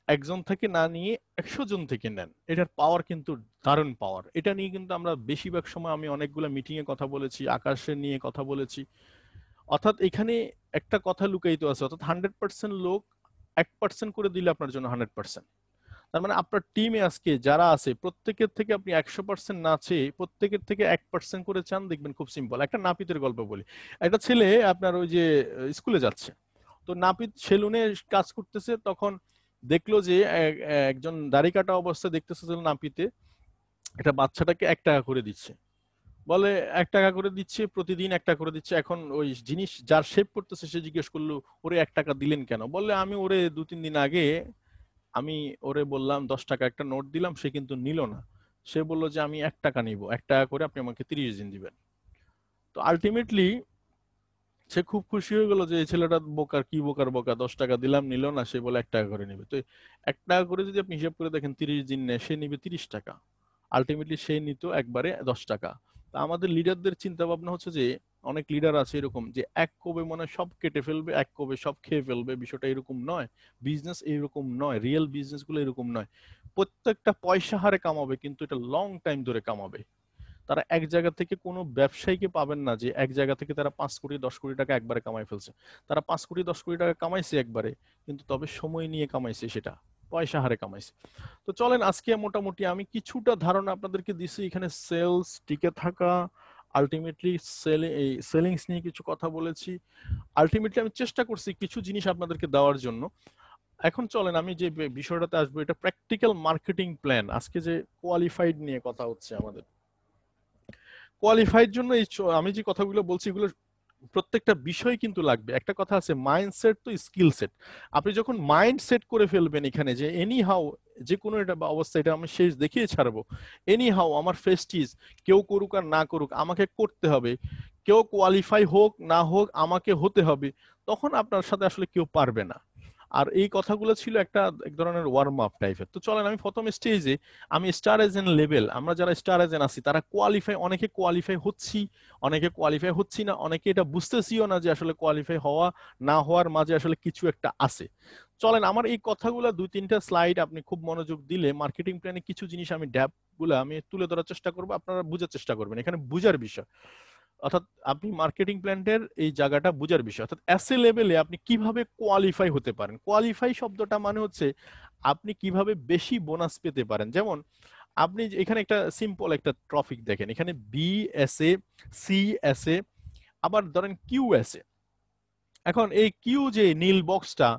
একজন থেকে না নিয়ে 100 জন থেকে নেন, এটার পাওয়ার কিন্তু দারুণ পাওয়ার। এটা নিয়ে কিন্তু আমরা বেশিরভাগ সময়, আমি অনেকগুলো মিটিং এ কথা বলেছি, আকাশে নিয়ে কথা বলেছি। অর্থাৎ এখানে একটা কথা লুকায়িত আছে, অর্থাৎ 100% লোক 1% করে দিলে আপনার জন্য 100%। তার মানে আপনার টিমে আজকে যারা আছে প্রত্যেকের থেকে আপনি 100% না চেয়ে প্রত্যেকের থেকে 1% করে চান, দেখবেন খুব সিম্পল। একটা নাপিতের গল্প বলি। একটা ছেলে আপনার ওই যে স্কুলে যাচ্ছে, তো নাপিত সেলুনে কাজ করতেছে, তখন দেখলো যে একজন দাড়ি কাটা অবস্থায় দেখতেছে যে নাপিতে একটা বাচ্চাটাকে 1 টাকা করে দিচ্ছে। বলে 1 টাকা করে দিচ্ছে, প্রতিদিন 1 টাকা করে দিচ্ছে। এখন ওই জিনিস যার শেভ করতেছে সে জিজ্ঞেস করলো, ওরে 1 টাকা দিলেন কেন? বললে আমি ওরে 2-3 দিন আগে আমি ওরে বললাম 10 টাকা একটা নোট দিলাম, সে কিন্তু নিল না। সে বলল যে আমি 1 টাকা নিব, 1 টাকা করে আপনি আমাকে 30 দিন দিবেন। তো আলটিমেটলি সে খুব খুশি হয়ে গেল যে এই ছেলেটা বোকার, কি বোকার বোকা, 10 টাকা দিলাম নিল না, সে বলে 1 টাকা করে নিবে। তো 1 টাকা করে যদি আপনি হিসাব করে দেখেন 30 দিন নেয়, সে নিবে 30 টাকা। আলটিমেটলি সে নিত একবারে 10 টাকা। তা আমাদের লিডারদের চিন্তা ভাবনা হচ্ছে যে, অনেক লিডার আছে এরকম যে এক কোবে মনে হয় সব কেটে ফেলবে, এক কোবে সব খেয়ে ফেলবে। বিষয়টা এরকম নয়। বিজনেস এরকম নয়, রিয়েল বিজনেস গুলো এরকম নয়। প্রত্যেকটা পয়সা হারে কামাবে, কিন্তু এটা লং টাইম ধরে কামাবে। তারা এক জায়গা থেকে কোনো ব্যবসায়ীকে পাবেন না যে এক জায়গা থেকে তারা 5 কোটি 10 কোটি টাকা একবারে কামাই ফেলছে। তারা 5 কোটি 10 কোটি টাকা কামাইছে একবারে, কিন্তু তবে সময় নিয়ে কামাইছে, সেটা পয়সা হারে কামাইছে। তো চলেন আজকে মোটামুটি আমি কিছুটা ধারণা আপনাদেরকে দিছি। এখানে সেলস, টিকে থাকা, আলটিমেটলি সেলিংস নিয়ে কিছু কথা বলেছি। আলটিমেটলি আমি চেষ্টা করছি কিছু জিনিস আপনাদেরকে দেওয়ার জন্য। এখন চলেন আমি যে বিষয়টাতে আসবো, এটা প্র্যাকটিক্যাল মার্কেটিং প্ল্যান। আজকে যে কোয়ালিফাইড নিয়ে কথা হচ্ছে আমাদের, কোয়ালিফাইড জন্য আমি যে কথাগুলো বলছি এগুলো প্রত্যেকটা বিষয় কিন্তু লাগবে। একটা কথা আছে, মাইন্ডসেট তো স্কিল সেট। আপনি যখন মাইন্ড সেট করে ফেলবেন এখানে যে এনি হাউ, যে কোনো এটা অবস্থা, এটা আমি শেষ দেখিয়ে ছাড়বো, এনি হাউ আমার ফেস্টিজ, কেউ করুক আর না করুক আমাকে করতে হবে, কেউ কোয়ালিফাই হোক না হোক আমাকে হতে হবে, তখন আপনার সাথে আসলে কেউ পারবে না। আর এই কথাগুলো ছিল একটা এক ধরনের ওয়ার্ম আপ টাইপের। তো চলেন আমি প্রথম স্টেজে, আমি স্টার এজেন্ট লেভেল, আমরা যারা স্টার এজেন্ট আছি তারা কোয়ালিফাই, অনেকে কোয়ালিফাই হচ্ছি, অনেকে কোয়ালিফাই হচ্ছি না, অনেকে এটা বুঝতেছিও না যে আসলে কোয়ালিফাই হওয়া না হওয়ার মাঝে আসলে কিছু একটা আছে। চলেন আমার এই কথাগুলো 2-3টা স্লাইড আপনি খুব মনোযোগ দিলে মার্কেটিং প্ল্যানে কিছু জিনিস আমি ড্যাপ গুলো আমি তুলে ধরার চেষ্টা করবো, আপনারা বুঝার চেষ্টা করবেন, এখানে বুঝার বিষয়। অর্থাৎ আপনি মার্কেটিং প্ল্যানের এই জায়গাটা বুঝার বিষয়, অর্থাৎ এসএ লেভেলে আপনি কিভাবে কোয়ালিফাই হতে পারেন। কোয়ালিফাই শব্দটা মানে হচ্ছে আপনি কিভাবে বেশি বোনাস পেতে পারেন। যেমন আপনি এখানে একটা সিম্পল একটা টপিক দেখেন, এখানে বিএসএ, সিএসএ, আবার ধরেন কিউএসএ। এখন এই কিউ যে নীল বক্সটা,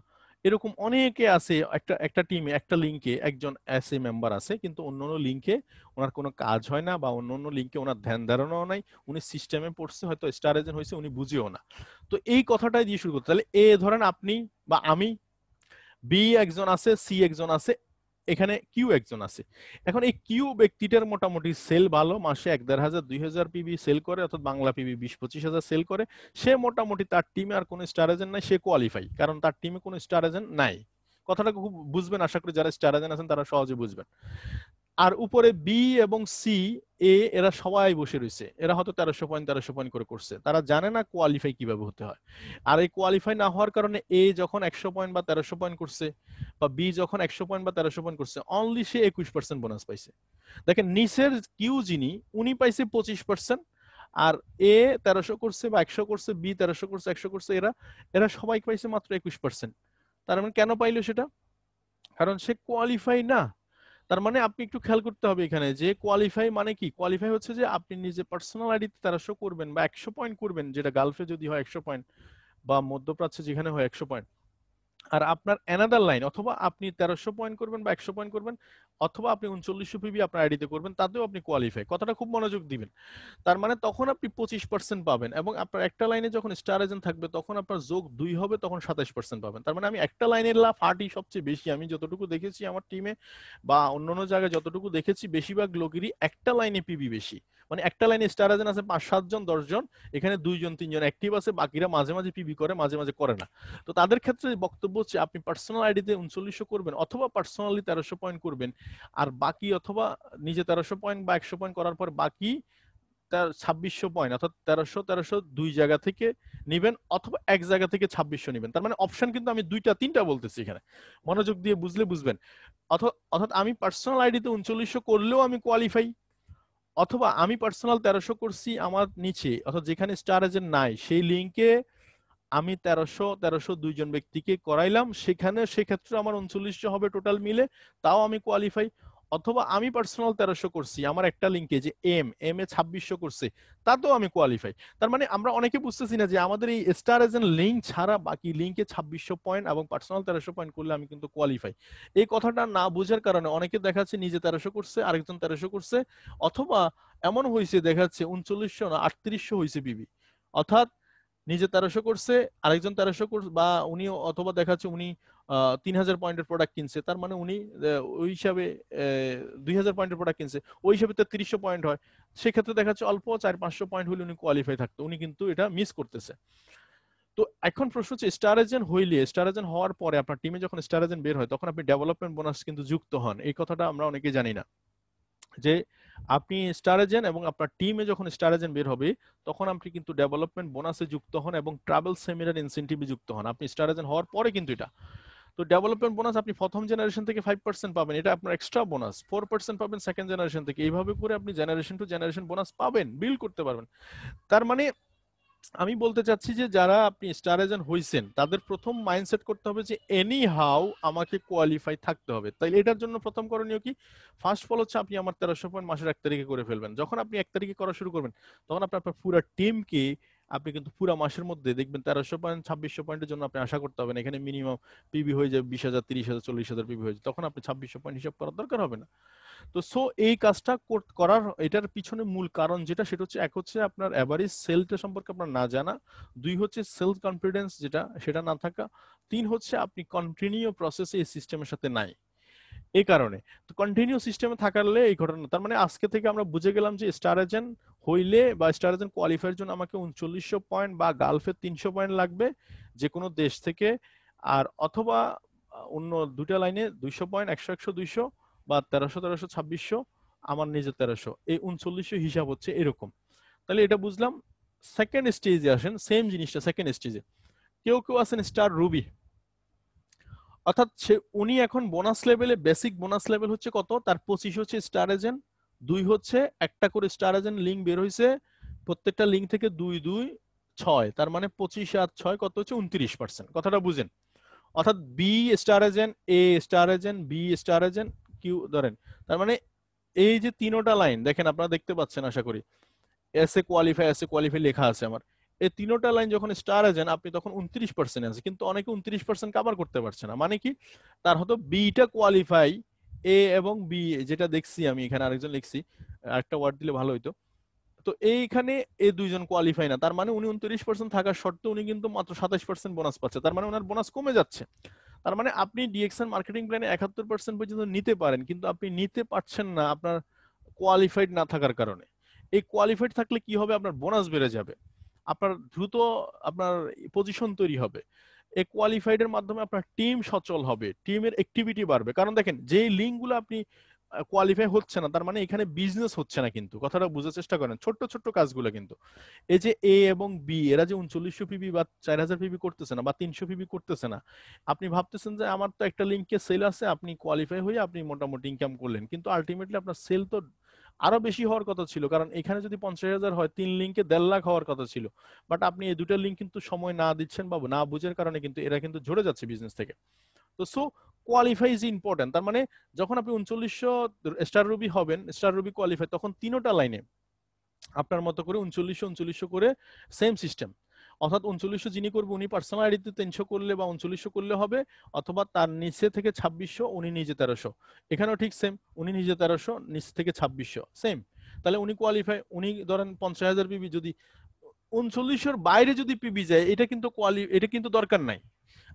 এরকম অনেকে আছে, একটা একটা টিমে একটা লিংকে একজন এসএ মেম্বার আছে, কিন্তু অন্য অন্য লিংকে ওনার কোনো কাজ হয় না, বা অন্য অন্য লিংকে ওনার ধ্যান ধারণাও নাই, উনি সিস্টেমে পড়ছে, হয়তো স্টার এজেন্ট হয়েছে, উনি বুঝেও না। তো এই কথাটাই দিয়ে শুরু করতে, তাহলে এ ধরেন আপনি বা আমি, বি একজন আছে, সি একজন আছে, এখানে কিউ একজন আছে। এখন এই কিউ ব্যক্তিটার মোটামুটি সেল ভালো, মাসে 1-1,500 2,000 পিবি সেল করে, অর্থাৎ বাংলা পিবি 20-25 হাজার সেল করে। সে মোটামুটি, তার টিমে আর কোনো স্টার এজেন্ট নাই, সে কোয়ালিফাই, কারণ তার টিমে কোনো স্টার এজেন্ট নাই। কথাটা খুব বুঝবেন, আশা করি যারা স্টার এজেন্ট আছেন তারা সহজে বুঝবেন। আর উপরে বি এবং সি, এ, এরা সবাই বসে রয়েছে, এরা হয়তো 1300 পয়েন্ট করে করছে, তারা জানে না কোয়ালিফাই কিভাবে হতে হয়। আর এই কোয়ালিফাই না হওয়ার কারণে এ যখন 100 পয়েন্ট বা 1300 পয়েন্ট করছে, বা বি যখন 100 পয়েন্ট বা 1300 পয়েন্ট করছে, অনলি সে 21% বোনাস পাইছে। দেখেন নিচের কিউ যিনি, উনি পাইছে 25%, আর এ 1300 করছে বা 100 করছে, বি 1300 করছে, 100 করছে, এরা এরা সবাই পাইছে মাত্র 21%। তার মানে কেন পাইলো সেটা? কারণ সে কোয়ালিফাই না। তার মানে আপনি একটু খেয়াল করতে হবে এখানে যে কোয়ালিফাই মানে কি। কোয়ালিফাই হচ্ছে যে আপনি নিজে পার্সোনাল আইডিতে 1300 করবেন বা 100 পয়েন্ট করবেন, যেটা গালফে যদি হয় 100 পয়েন্ট, বা মধ্যপ্রাচ্যে যেখানে হয় 100 পয়েন্ট। আর আপনার অ্যানাদার লাইন, অথবা আপনি 1300 পয়েন্ট করবেন বা 100 পয়েন্ট করবেন, অথবা আপনি 3900 পিবি আপনার আইডিতে করবেন, তাতেও আপনি কোয়ালিফাই। কথাটা খুব মনোযোগ দিবেন। তার মানে তখন আপনি 25% পাবেন, এবং আপনার একটা লাইনে যখন স্টার এজেন্ট থাকবে তখন আপনার যোগ 2 হবে, তখন 27% পাবেন। তার মানে আমি একটা লাইনের লাভ হার্টই সবচেয়ে বেশি, আমি যতটুকু দেখেছি আমার টিমে বা অন্যান্য জায়গায় যতটুকু দেখেছি, বেশিরভাগ লোকেরই একটা লাইনে পিবি বেশি। মানে একটা লাইনে স্টার এজেন্ট আছে 5-7 জন 10 জন, এখানে 2-3 জন অ্যাক্টিভ আছে, বাকিরা মাঝে মাঝে পিবি করে, মাঝে মাঝে করে না। তো তাদের ক্ষেত্রে বক্তব্য হচ্ছে আপনি পার্সোনাল আইডিতে 3900 করবেন, অথবা পার্সোনালি 1300 পয়েন্ট করবেন, আর বাকি, অথবা নিজে 1300 পয়েন্ট বা 100 পয়েন্ট করার পর বাকি 2600 পয়েন্ট, অর্থাৎ 1300 দুই জায়গা থেকে নিবেন, অথবা এক জায়গা থেকে 2600 নিবেন। তার মানে অপশন কিন্তু আমি 2-3টা বলতেছি এখানে, মনোযোগ দিয়ে বুঝলে বুঝবেন। অর্থাৎ আমি পার্সোনাল আইডিতে 3900 করলেও আমি কোয়ালিফাই, অথবা আমি পার্সোনাল 1300 করছি আমার নিচে, অর্থাৎ যেখানে স্টার এজেন্ট নাই সেই লিঙ্কে আমি 1300 দুইজন ব্যক্তিকে করাইলাম, সেক্ষেত্রে আমার 3900 হবে টোটাল মিলে, তাও আমি কোয়ালিফাই। অথবা আমি পার্সোনাল 1300 করছি আমার একটা লিঙ্কে, যে এম এ 2600 করছে, তাতেও আমি কোয়ালিফাই। তার মানে আমরা অনেকে বুঝতেছি না যে আমাদের এই স্টার এজেন্ট লিঙ্ক ছাড়া বাকি লিঙ্কে 2600 পয়েন্ট এবং পার্সোনাল 1300 পয়েন্ট করলে আমি কিন্তু কোয়ালিফাই। এই কথাটা না বোঝার কারণে অনেকে দেখাচ্ছে নিজে 1300 করছে, আরেকজন 1300 করছে, অথবা এমন হয়েছে দেখাচ্ছে 3900 না 3800 হয়েছে পিবি। অর্থাৎ নিজে 1300 করছে, আরেকজন 1300 করছে, বা উনি, অথবা দেখাচ্ছে উনি 3000 পয়েন্টের প্রোডাক্ট কিনছে, তার মানে উনি ওই হিসাবে 2000 পয়েন্টের প্রোডাক্ট কিনছে, ওই হিসাবে 3300 পয়েন্ট হয়। সেক্ষেত্রে দেখাচ্ছে অল্প 400-500 পয়েন্ট হলে উনি কোয়ালিফাই থাকতো, উনি কিন্তু এটা মিস করতেছে। তো এখন প্রশ্ন হচ্ছে, স্টার এজেন্ট হইলে, স্টার এজেন্ট হওয়ার পরে আপনার টিমে যখন স্টার এজেন্ট বের হয় তখন আপনি ডেভেলপমেন্ট বোনাস কিন্তু যুক্ত হন। এই কথাটা আমরা অনেকে জানি না, যে আপনি স্টার এজেন্ট এবং আপনার টিমে যখন স্টার এজেন্ট বের হবে তখন আপনি কিন্তু ডেভেলপমেন্ট বোনাসে যুক্ত হন এবং ট্রাভেল সেমিনার ইনসেন্টিভে যুক্ত হন, আপনি স্টার এজেন্ট হওয়ার পরে কিন্তু এটা। তো ডেভেলপমেন্ট বোনাস আপনি প্রথম জেনারেশন থেকে 5% পাবেন, এটা আপনার এক্সট্রা বোনাস। 4% পাবেন সেকেন্ড জেনারেশন থেকে। এইভাবে করে আপনি জেনারেশন টু জেনারেশন বোনাস পাবেন, বিল্ড করতে পারবেন। তার মানে আমি বলতে চাচ্ছি যে যারা আপনি স্টার এজেন্ট হইছেন তাদের প্রথম মাইন্ডসেট করতে হবে যে এনি হাউ আমাকে কোয়ালিফাই থাকতে হবে। তাই এটার জন্য প্রথম করণীয় কি? ফার্স্ট ফল হচ্ছে আপনি আমার 1300 পয়েন্ট মাসের 1 তারিখে করে ফেলবেন। যখন আপনি 1 তারিখে করা শুরু করবেন তখন আপনি আপনার পুরো টিমকে, আপনি কিন্তু পুরো মাসের মধ্যে দেখবেন 1300 পয়েন্ট 2600 পয়েন্টের জন্য আপনি আশা করতে হবে না। এখানে মিনিমাম পিবি হয়ে যাবে 20,000 30,000 40,000 পিবি হয়ে যাবে, তখন আপনি 2600 পয়েন্ট হিসাব করার দরকার হবে না। তো সো এই কাজটা করার এটার পিছনে মূল কারণ যেটা, সেটা হচ্ছে, এক হচ্ছে আপনার অ্যাভারেজ সেলটা সম্পর্কে আপনার না জানা, দুই হচ্ছে সেলফ কনফিডেন্স যেটা সেটা না থাকা, তিন হচ্ছে আপনি কন্টিনিউ প্রসেসে এই সিস্টেমের সাথে নাই। এই কারণে তো কন্টিনিউ সিস্টেমে থাকালে এই ঘটনা। তার মানে আজকে থেকে আমরা বুঝে গেলাম যে স্টার এজেন্ট হইলে বা স্টার এজেন্ট কোয়ালিফাইয়ের জন্য আমাকে 3900 পয়েন্ট বা গালফে 300 পয়েন্ট লাগবে যে কোনো দেশ থেকে, আর অথবা অন্য দুটা লাইনে 200 পয়েন্ট, 100 100 200, বা 1300 1300 2600, আমার নিজের 1300, এই 3900 হিসাব হচ্ছে এরকম। তাহলে এটা বুঝলাম। সেকেন্ড স্টেজে আসেন, সেম জিনিসটা সেকেন্ড স্টেজে কেউ কেউ আছেন স্টার রুবি, অর্থাৎ উনি এখন বোনাস লেভেলে, বেসিক বোনাস লেভেল হচ্ছে কত তার 25 হচ্ছে স্টার এজেন্ট, 2 হচ্ছে একটা করে স্টার এজেন্ট লিঙ্ক বের হয়েছে, প্রত্যেকটা লিঙ্ক থেকে 2 2 6, তার মানে 25 আর 6 কত হচ্ছে 29%। কথাটা বুঝেন? অর্থাৎ B star agent, A star agent, B star agent, Q ধরেন। তার মানে এই যে তিনোটা লাইন দেখেন, আপনারা দেখতে পাচ্ছেন আশা করি, এস এ কোয়ালিফাই লেখা আছে আমার। এই তিনোটা লাইন যখন স্টার এজেন্ট আপনি তখন 29% আছে, কিন্তু অনেকে 29% কাভার করতে পারছে না। মানে কি? তার হয়তো বিটা কোয়ালিফাই, এ এবং বি যেটা দেখছি আমি এখানে, আরেকজন লিখছি, আরেকটা ওয়ার্ড দিলে ভালো হইতো। তো এইখানে এই দুইজন কোয়ালিফাই না, তার মানে উনি 29% থাকার সত্ত্বেও উনি কিন্তু মাত্র 27% বোনাস পাচ্ছে, তার মানে ওনার বোনাস কমে যাচ্ছে। তার মানে আপনি ডিএক্সএন মার্কেটিং প্ল্যানে 71% পর্যন্ত নিতে পারেন, কিন্তু আপনি নিতে পারছেন না আপনার কোয়ালিফাইড না থাকার কারণে। এই কোয়ালিফাইড থাকলে কি হবে? আপনার বোনাস বেড়ে যাবে, আপনার দ্রুত আপনার পজিশন তৈরি হবে। এই কোয়ালিফাইড এর মাধ্যমে আপনার টিম সচল হবে, টিমের অ্যাক্টিভিটি বাড়বে। কারণ দেখেন, যে লিঙ্কগুলো আপনি কোয়ালিফাই হচ্ছে না, তার মানে এখানে বিজনেস হচ্ছে না। কিন্তু কথাটা বুঝার চেষ্টা করেন, ছোট্ট ছোট্ট কাজগুলো কিন্তু, এই যে এ এবং বি এরা যে 3900 পিবি বা 4000 পিবি করতেছে না বা 300 পিবি করতেছে না, আপনি ভাবতেছেন যে আমার তো একটা লিঙ্কে সেল আছে, আপনি কোয়ালিফাই হয়ে আপনি মোটামুটি ইনকাম করলেন, কিন্তু আলটিমেটলি আপনার সেল তো আরো বেশি হওয়ার কথা ছিল। কারণ এখানে যদি 50,000 হয়, 3 লিঙ্কে 1.5 লাখ হওয়ার কথা ছিল। বাট আপনি এই দুটো লিঙ্ক কিন্তু সময় না দিচ্ছেন বা না বুঝার কারণে কিন্তু এরা কিন্তু ঝরে যাচ্ছে বিজনেস থেকে। তো সো কোয়ালিফাই ইজ ইম্পর্টেন্ট। তার মানে যখন আপনি 3900 স্টার রুবি হবেন, স্টার রুবি কোয়ালিফাই, তখন তিনোটা লাইনে আপনার মতো করে 3900 3900 করে সেম সিস্টেম। অর্থাৎ 3900 যিনি করবে উনি পার্সোনাল আইডিতে 300 করলে বা 3900 করলে হবে, অথবা তার নিচে থেকে 2600, উনি নিজে 1300। এখানেও ঠিক সেম, উনি নিজে 1300, নিচ থেকে 2600, সেম। তাহলে উনি কোয়ালিফাই। উনি ধরেন 50,000 পিবি, যদি 3900-র বাইরে যদি পিবি যায়, এটা কিন্তু দরকার নাই।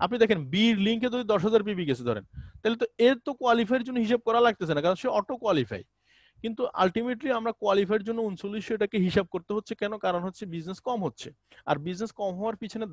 আপনি দেখেন বির লিঙ্কে যদি 10,000 পিবি গেছে ধরেন, তাহলে তো এর তো কোয়ালিফাইয়ের জন্য হিসাব করা লাগতেছে না, কারণ সে অটো কোয়ালিফাই। কিন্তু আলটিমেটলি আমরা কোয়ালিফাইয়ের জন্য 3900 এটাকে হিসাব করতে হচ্ছে কেন? কারণ হচ্ছে বিজনেস কম হচ্ছে। আর বিজনেস কম হওয়ার পিছনে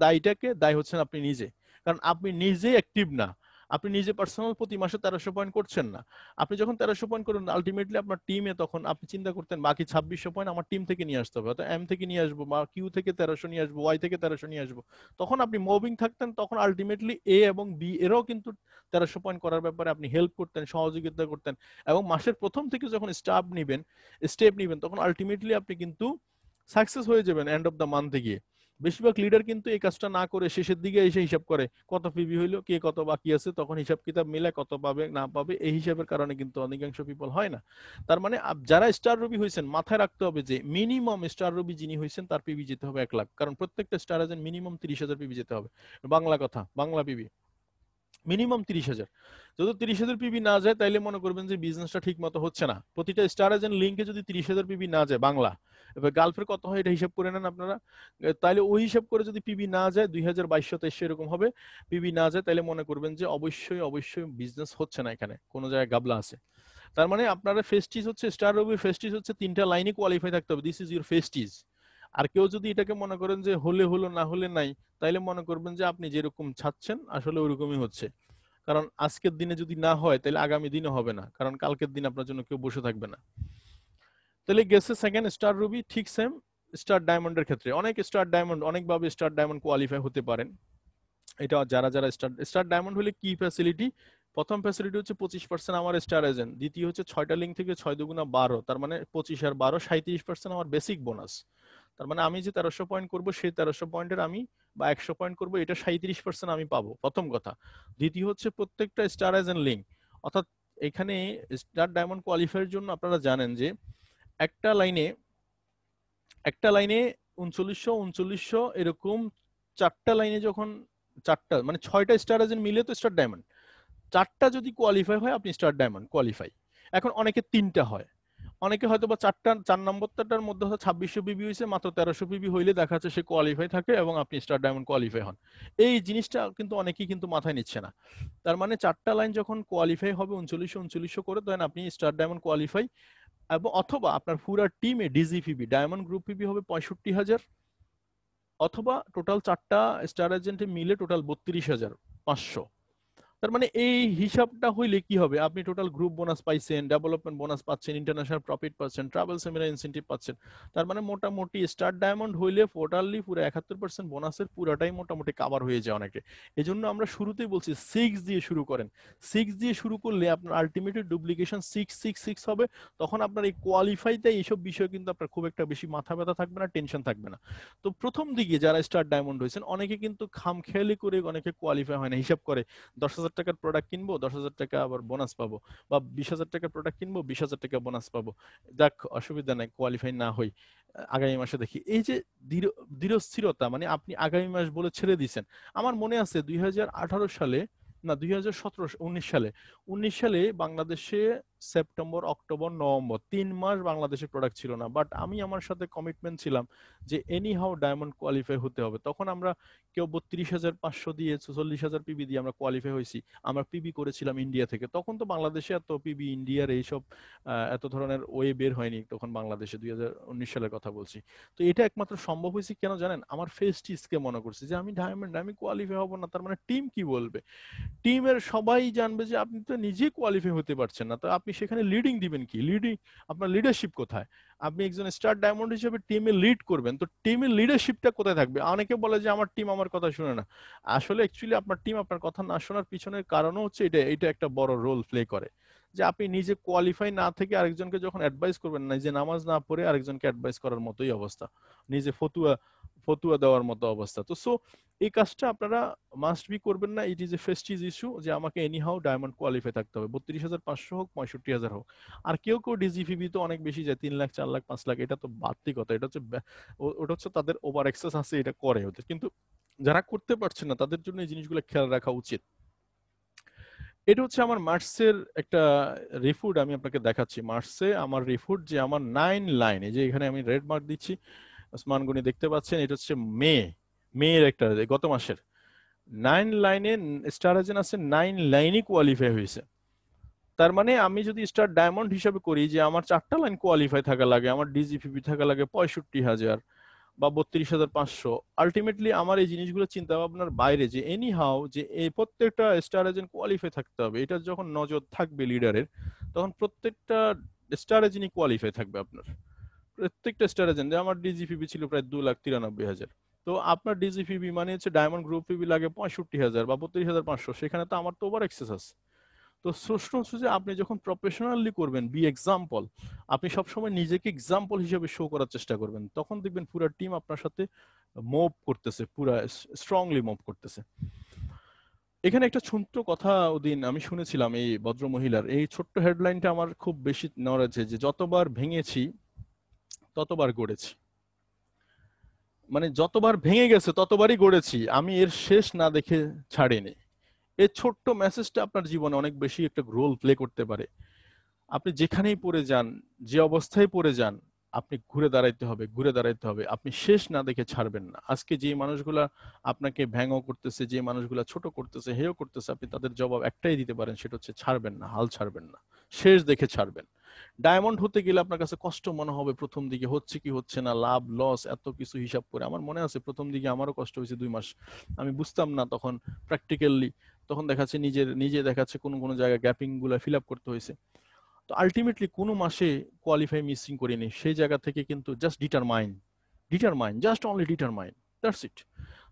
দায় হচ্ছেন আপনি নিজে। কারণ আপনি নিজে অ্যাক্টিভ না, আপনি নিজে পার্সোনাল প্রতি মাসে 1300 পয়েন্ট করছেন না। আপনি যখন 1300 পয়েন্ট করবেন আলটিমেটলি আপনার টিমে, তখন আপনি চিন্তা করতেন বাকি 2600 পয়েন্ট আমার টিম থেকে নিয়ে আসতে হবে, অর্থাৎ এম থেকে নিয়ে আসবো, বা কিউ থেকে 1300 নিয়ে আসবো, ওয়াই থেকে 1300 নিয়ে আসবো। তখন আপনি মুভিং থাকতেন, তখন আলটিমেটলি এ এবং বি এরও কিন্তু 1300 পয়েন্ট করার ব্যাপারে আপনি হেল্প করতেন, সহযোগিতা করতেন। এবং মাসের প্রথম থেকে যখন স্টেপ নিবেন, তখন আলটিমেটলি আপনি কিন্তু সাকসেস হয়ে যাবেন এন্ড অফ দ্য মান্থে গিয়ে। বেশিরভাগ লিডার কিন্তু এই কাজটা না করে শেষের দিকে এসে হিসাব করে কত পিবি হইলো, কে কত বাকি আছে, তখন হিসাব কিতাব মিলে কত পাবে না পাবে, এই হিসাবের কারণে কিন্তু অধিকাংশ পিপল হয় না। তার মানে যারা স্টার রবি হয়েছেন মাথায় রাখতে হবে যে মিনিমাম স্টার রবি যিনি হয়েছেন তার পিবি যেতে হবে 1 লাখ, কারণ প্রত্যেকটা স্টার এজেন্ট মিনিমাম 30,000 পিবি যেতে হবে। বাংলা কথা, বাংলা পিবি মিনিমাম 30,000। যদি 30,000 পিবি না যায় তাইলে মনে করবেন যে বিজনেসটা ঠিক মতো হচ্ছে না। প্রতিটা স্টার এজেন্ট লিঙ্কে যদি 30,000 পিবি না যায় বাংলা, এবার গালফের কত হয় এটা হিসাব করে নেন আপনারা। তাইলে ওই হিসাব করে যদি পিবি না যায় 2022-23 এরকম হবে, পিবি না যায় তাইলে মনে করবেন যে অবশ্যই অবশ্যই বিজনেস হচ্ছে না, এখানে কোনো জায়গায় গাবলা আছে। তার মানে আপনারা ফেস্টিজ হচ্ছে স্টার রবির ফেস্টিজ হচ্ছে 3টা লাইনে কোয়ালিফাই থাকতে হবে, দিস ইজ ইউর ফেস্টিজ। আর কেউ যদি এটাকে মনে করেন যে হলে হলো না হলে নাই, তাইলে মনে করবেন যে আপনি যেরকম চাচ্ছেন আসলে ওইরকমই হচ্ছে। কারণ আজকের দিনে যদি না হয় তাহলে আগামী দিনে হবে না, কারণ কালকের দিন আপনার জন্য কেউ বসে থাকবে না। তাহলে গেছে সেকেন্ড স্টার রুবি, ঠিক সেম স্টার ডায়মন্ডের ক্ষেত্রে অনেক স্টার ডায়মন্ড অনেকভাবে স্টার ডায়মন্ড কোয়ালিফাই হতে পারেন। এটা যারা যারা স্টার স্টার ডায়মন্ড হলে কি ফ্যাসিলিটি, প্রথম ফ্যাসিলিটি হচ্ছে 25% আমার স্টার এজেন্ট, দ্বিতীয় হচ্ছে 6টা লিঙ্ক থেকে 6 দুগুণা 12, তার মানে 25 আর 12 37% আমার বেসিক বোনাস। তার মানে আমি যে 1300 পয়েন্ট করবো সেই 1300 পয়েন্টের আমি বা 100 পয়েন্ট করবো এটা 37% আমি পাবো, প্রথম কথা। দ্বিতীয় হচ্ছে প্রত্যেকটা স্টার এজেন্ট লিঙ্ক, অর্থাৎ এখানে স্টার ডায়মন্ড কোয়ালিফাইয়ের জন্য আপনারা জানেন যে একটা লাইনে একটা লাইনে 3900 এরকম 4টা লাইনে যখন 4টা মানে 6টা স্টার এজেন্ট মিলে তো স্টার ডায়মন্ড, 4টা যদি কোয়ালিফাই হয় আপনি স্টার ডায়মন্ড কোয়ালিফাই। এখন অনেকে 3টা হয়, অনেকে হয়তো বা 4 নম্বরটার মধ্যে হয়তো 2600 পিবি হয়েছে, মাত্র 1300 পিবি হইলে দেখা যাচ্ছে সে কোয়ালিফাই থাকে এবং আপনি স্টার ডায়মন্ড কোয়ালিফাই হন। এই জিনিসটা কিন্তু অনেকেই কিন্তু মাথায় নিচ্ছে না। তার মানে 4টা লাইন যখন কোয়ালিফাই হবে 3900 করে, তখন আপনি স্টার ডায়মন্ড কোয়ালিফাই, এবং অথবা আপনার পুরো টিমে ডিজিপিবি ডায়মন্ড গ্রুপ পিবি হবে 65,000, অথবা টোটাল 4টা স্টার এজেন্টে মিলে টোটাল 32,500। তার মানে এই হিসাবটা হইলে কি হবে, আপনি টোটাল গ্রুপ বোনাস পাইছেন, ডেভেলপমেন্ট বোনাস পাচ্ছেন, ইন্টারন্যাশনাল প্রফিট পাচ্ছেন, ট্রাভেল সেমিনার ইনসেন্টিভ পাচ্ছেন। তার মানে মোটামুটি স্টার ডায়মন্ড হইলে টোটালি পুরো 71% বোনাসের পুরাটাই মোটামুটি কাভার হয়ে যায় অনেকে। এই জন্য আমরা শুরুতেই বলছি 6 দিয়ে শুরু করেন। 6 দিয়ে শুরু করলে আপনার আলটিমেটলি ডুপ্লিকেশন 666 হবে, তখন আপনার এই কোয়ালিফাইতে এইসব বিষয় কিন্তু আপনার খুব একটা বেশি মাথা ব্যথা থাকবে না, টেনশন থাকবে না। তো প্রথম দিকে যারা স্টার ডায়মন্ড হয়েছেন অনেকে কিন্তু খামখেয়ালি করে অনেকে কোয়ালিফাই হয় না, হিসাব করে 10,000 টাকার প্রোডাক্ট কিনবো 10,000 টাকা আবার বোনাস পাবো, বা 20,000 টাকার প্রোডাক্ট কিনবো 20,000 টাকা বোনাস পাবো, দেখ অসুবিধা নাই কোয়ালিফাই না হই, আগামী মাসে দেখি। এই যে দৃঢ়স্থিরতা, মানে আপনি আগামী মাস বলে ছেড়ে দিয়েছেন। আমার মনে আছে 2018 সালে, না 2017-19 সালে, 19 সালে বাংলাদেশে সেপ্টেম্বর অক্টোবর নভেম্বর 3 মাস বাংলাদেশে প্রোডাক্ট ছিল না, বাট আমি আমার সাথে কমিটমেন্ট ছিলাম যে এনি হাউ ডায়মন্ড কোয়ালিফাই হতে হবে। তখন আমরা কেউ 32,500 দিয়ে 44,000 পিবি দিয়ে আমরা কোয়ালিফাই হয়েছি। আমরা পিবি করেছিলাম ইন্ডিয়া থেকে, তখন তো বাংলাদেশে এত পিবি ইন্ডিয়ার এইসব এত ধরনের ওয়ে বের হয়নি তখন বাংলাদেশে, 2019 সালের কথা বলছি। তো এটা একমাত্র সম্ভব হয়েছে কেন জানেন, আমার ফেস্টিজকে মনে করছি যে আমি ডায়মন্ড আমি কোয়ালিফাই হব না, তার মানে টিম কি বলবে, টিমের সবাই জানবে যে আপনি তো নিজে কোয়ালিফাই হতে পারছেন না, তো আপনি সেখানে লিডিং দিবেন কি, লিডিং আপনার লিডারশিপ কোথায়, আপনি একজন স্টার ডায়মন্ড হিসেবে টিমে লিড করবেন, তো টিমের লিডারশিপটা কোথায় থাকবে। অনেকে বলে যে আমার টিম আমার কথা শুনে না, আসলে অ্যাকচুয়ালি আপনার টিম আপনার কথা না শোনার পিছনের কারণও হচ্ছে এটা, এটা একটা বড় রোল প্লে করে, যে আপনি নিজে কোয়ালিফাই না থেকে আরেকজনকে যখন অ্যাডভাইস করবেন, না যে নামাজ না পড়ে আরেকজনকে অ্যাডভাইস করার মতোই অবস্থা, নিজে ফতুয়া ফতুয়া দেওয়ার মতো অবস্থা। তো সো এই কাজটা আপনারা মাস্ট বি করবেন না, ইট ইজ এ ফেস্টিজ ইস্যু যে আমাকে এনি হাউ ডায়মন্ড কোয়ালিফাই থাকতে হবে, 32,500 হোক 65,000 হোক। আর কেউ কেউ ডিজিপিবি তো অনেক বেশি যায়, 3 লাখ 4 লাখ 5 লাখ, এটা তো বাড়তি কথা, এটা হচ্ছে ওটা হচ্ছে তাদের ওভার এক্সেস আছে, এটা করে ওদের, কিন্তু যারা করতে পারছে না তাদের জন্য এই জিনিসগুলো খেয়াল রাখা উচিত। এটা হচ্ছে আমার মার্চের একটা রিফুট, আমি আপনাকে দেখাচ্ছি। মার্চে আমার রিফুট যে আমার 9 লাইন, এই যে এখানে আমি রেড মার্ক দিচ্ছি, ওসমান গনি দেখতে পাচ্ছেন, এটা হচ্ছে মেয়ের একটা গত মাসের 9 লাইনে স্টার এজেন্ট আছে, 9 লাইনই কোয়ালিফাই হয়েছে। তার মানে আমি যদি স্টার ডায়মন্ড হিসাবে করি যে আমার 4টা লাইন কোয়ালিফাই থাকা লাগে, আমার ডিজিপিপি থাকা লাগে 65,000 বা 32,500, আলটিমেটলি আমার এই জিনিসগুলো চিন্তা ভাবনার বাইরে, যে এনি হাউ যে এই প্রত্যেকটা স্টার এজেন্ট কোয়ালিফাই থাকতে হবে, এটা যখন নজর থাকবে লিডারের, তখন প্রত্যেকটা স্টার এজেন্টই কোয়ালিফাই থাকবে আপনার, প্রত্যেকটা স্টার এজেন্ট। আমার ডিজিপিবি ছিল প্রায় 2,93,000, তো আপনার ডিজিপিবি মানে হচ্ছে ডায়মন্ড গ্রুপ পিবি লাগে 65,000 বা 32,500, সেখানে তো আমার তো ওভার এক্সেস আছে। তো প্রশ্ন হচ্ছে যে আপনি যখন প্রফেশনালি করবেন, বি এক্সাম্পল, আপনি সবসময় নিজেকে এক্সাম্পল হিসেবে শো করার চেষ্টা করবেন, তখন দেখবেন পুরো টিম আপনার সাথে মুভ করতেছে, পুরো স্ট্রংলি মুভ করতেছে। এখানে একটা ছোট্ট কথা ওদিন আমি শুনেছিলাম এই ভদ্র মহিলার, এই ছোট্ট হেডলাইনটা আমার খুব বেশি নড়েছে, যে যতবার ভেঙেছি ততবার গড়েছি। মানে যতবার ভেঙে গেছে ততবারই গড়েছি, আমি এর শেষ না দেখে ছাড়িনি। এই ছোট্ট মেসেজটা আপনার জীবনে অনেক বেশি একটা রোল প্লে করতে পারে। আপনি যেখানেই পড়ে যান, যে অবস্থায় পড়ে যান, আপনি ঘুরে দাঁড়াইতে হবে, ঘুরে দাঁড়াইতে হবে, আপনি শেষ না দেখে ছাড়বেন না। আজকে যে মানুষগুলা আপনাকে ভ্যাঙও করতেছে, যে মানুষগুলা ছোট করতেছে, হেয় করতেছে, আপনি তাদের জবাব একটাই দিতে পারেন, সেটা হচ্ছে ছাড়বেন না, হাল ছাড়বেন না, শেষ দেখে ছাড়বেন। ডায়মন্ড হতে গেলে আপনার কাছে কষ্ট মনে হবে প্রথম দিকে, হচ্ছে কি হচ্ছে না, লাভ লস এত কিছু হিসাব করে। আমার মনে আছে প্রথম দিকে আমারও কষ্ট হয়েছে 2 মাস, আমি বুঝতাম না তখন প্র্যাকটিক্যালি, তখন দেখাচ্ছে নিজে দেখাচ্ছে কোনো কোনো জায়গায় গ্যাপিং গুলা ফিল আপ করতে হয়েছে। তো আলটিমেটলি কোনো মাসে কোয়ালিফাই মিসিং করিনি, সেই জায়গা থেকে কিন্তু just determine, just only determine, that's it.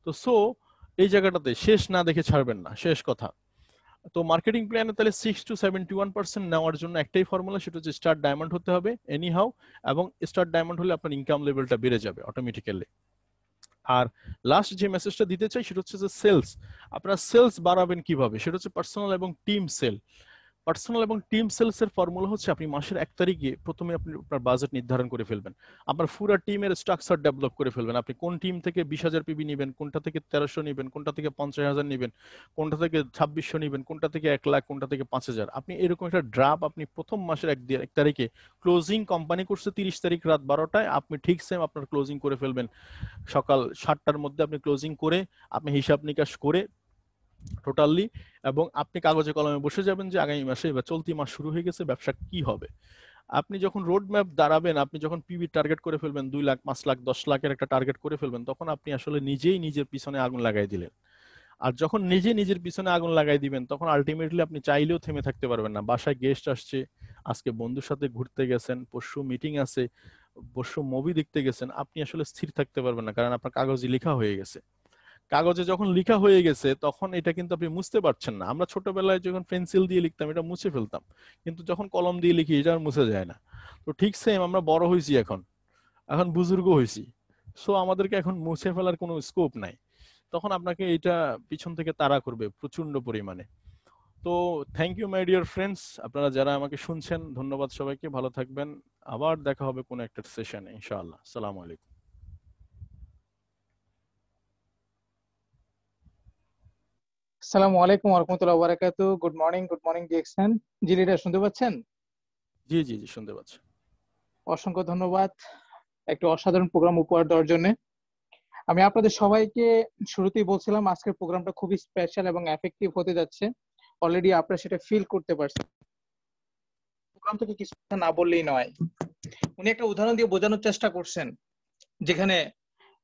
তো সো এই জায়গাটাতে শেষ না দেখে ছাড়বেন না, শেষ কথা। তো মার্কেটিং প্ল্যানে তাহলে 6 to 71% নেওয়ার জন্য একটাই ফর্মুলা, সেটা হচ্ছে স্টার ডায়মন্ড হতে হবে এনি হাউ, এবং স্টার ডায়মন্ড হলে আপনার ইনকাম লেভেলটা বেড়ে যাবে অটোমেটিক্যালি। আর লাস্ট যে মেসেজটা দিতে চাই সেটা হচ্ছে যে সেলস, আপনারা সেলস বাড়াবেন কিভাবে, সেটা হচ্ছে পার্সোনাল এবং টিম সেল। পার্সোনাল এবং টিম সেলস এর ফর্মুলা হচ্ছে আপনি মাসের 1 তারিখে প্রথমে আপনি আপনার বাজেট নির্ধারণ করে ফেলবেন, আপনার পুরো টিমের স্ট্রাকচার ডেভেলপ করে ফেলবেন, আপনি কোন টিম থেকে 20,000 পিবি নেবেন, কোনটা থেকে 1300 নেবেন, কোনটা থেকে 50,000 নেবেন, কোনটা থেকে 2600 নেবেন, কোনটা থেকে 1 লাখ, কোনটা থেকে 5,000। আপনি এরকম একটা ড্রাফট আপনি প্রথম মাসের 1 তারিখে, ক্লোজিং কোম্পানি করছে 30 তারিখ রাত 12টায়, আপনি ঠিক সেম আপনার ক্লোজিং করে ফেলবেন সকাল 7টার মধ্যে, আপনি ক্লোজিং করে আপনি হিসাব নিকাশ করে টোটালি, এবং আপনি কাগজে কলমে বসে যাবেন যে আগামী মাসে বা চলতি মাস শুরু হয়ে গেছে, ব্যবসা কি হবে। আপনি যখন রোড ম্যাপ দাঁড়াবেন, আপনি যখন পিবি টার্গেট করে ফেলবেন 2 লাখ, 5 লাখ, 10 লাখের একটা টার্গেট করে ফেলবেন, তখন আপনি আসলে নিজেই নিজের পিছনে আগুন লাগাই দিলেন। আর যখন নিজের পিছনে আগুন লাগাই দিবেন, তখন আলটিমেটলি আপনি চাইলেও থেমে থাকতে পারবেন না। বাসায় গেস্ট আসছে, আজকে বন্ধুর সাথে ঘুরতে গেছেন, পরশু মিটিং আছে, পরশু মুভি দেখতে গেছেন, আপনি আসলে স্থির থাকতে পারবেন না, কারণ আপনার কাগজে লেখা হয়ে গেছে। কাগজে যখন লেখা হয়ে গেছে তখন এটা কিন্তু আপনি মুছতে পারছেন না। আমরা ছোটবেলায় যখন পেন্সিল দিয়ে লিখতাম এটা মুছে ফেলতাম, কিন্তু যখন কলম দিয়ে লিখি এটা আর মুছে যায় না। তো ঠিক সেম আমরা বড় হয়েছি, এখন এখন বুজুর্গ হয়েছি, সো আমাদেরকে এখন মুছে ফেলার কোনো স্কোপ নাই। তখন আপনাকে এটা পিছন থেকে তাড়া করবে প্রচন্ড পরিমাণে। তো thank you my dear friends, আপনারা যারা আমাকে শুনছেন, ধন্যবাদ সবাইকে, ভালো থাকবেন। আবার দেখা হবে কোনো একটা সেশনে ইনশাআল্লাহ। আসসালামু আলাইকুম। আসসালামু আলাইকুম ওয়া রাহমাতুল্লাহি ওয়া বারাকাতুহু। Good morning DXN. জি লিডার শুনতে পাচ্ছেন? জি জি জি, শুনতে পাচ্ছি। অসংখ্য ধন্যবাদ একটু অসাধারণ প্রোগ্রাম উপহার দেওয়ার জন্য। আমি আপনাদের সবাইকে শুরুতেই বলছিলাম আজকের প্রোগ্রামটা খুবই স্পেশাল এবং এফেক্টিভ হতে যাচ্ছে। অলরেডি আপনারা সেটা ফিল করতে পারছেন। প্রোগ্রাম থেকে কিছু কথা না বললেই নয়। উনি একটা উদাহরণ দিয়ে বোঝানোর চেষ্টা করছেন, যেখানে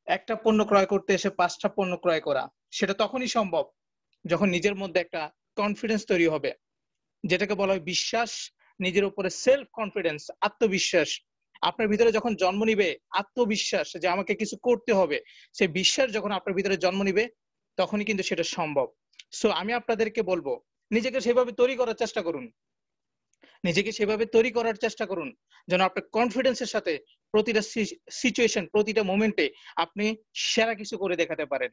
একটা পণ্য ক্রয় করতে এসে 5টা পণ্য ক্রয় করা, সেটা তখনই সম্ভব যখন নিজের মধ্যে একটা কনফিডেন্স তৈরি হবে, যেটাকে বলা হয় বিশ্বাস, নিজের উপরে সেলফ কনফিডেন্স, আত্মবিশ্বাস। আপনার ভিতরে যখন জন্ম নিবে আত্মবিশ্বাস যে আমাকে কিছু করতে হবে, সেই বিশ্বাস যখন আপনার ভিতরে জন্ম নিবে তখনই কিন্তু সেটা সম্ভব। সো আমি আপনাদেরকে বলবো নিজেকে সেভাবে তৈরি করার চেষ্টা করুন, নিজেকে সেভাবে তৈরি করার চেষ্টা করুন যেন আপনার কনফিডেন্সের সাথে প্রতিটা সিচুয়েশন, প্রতিটা মোমেন্টে আপনি সেরা কিছু করে দেখাতে পারেন।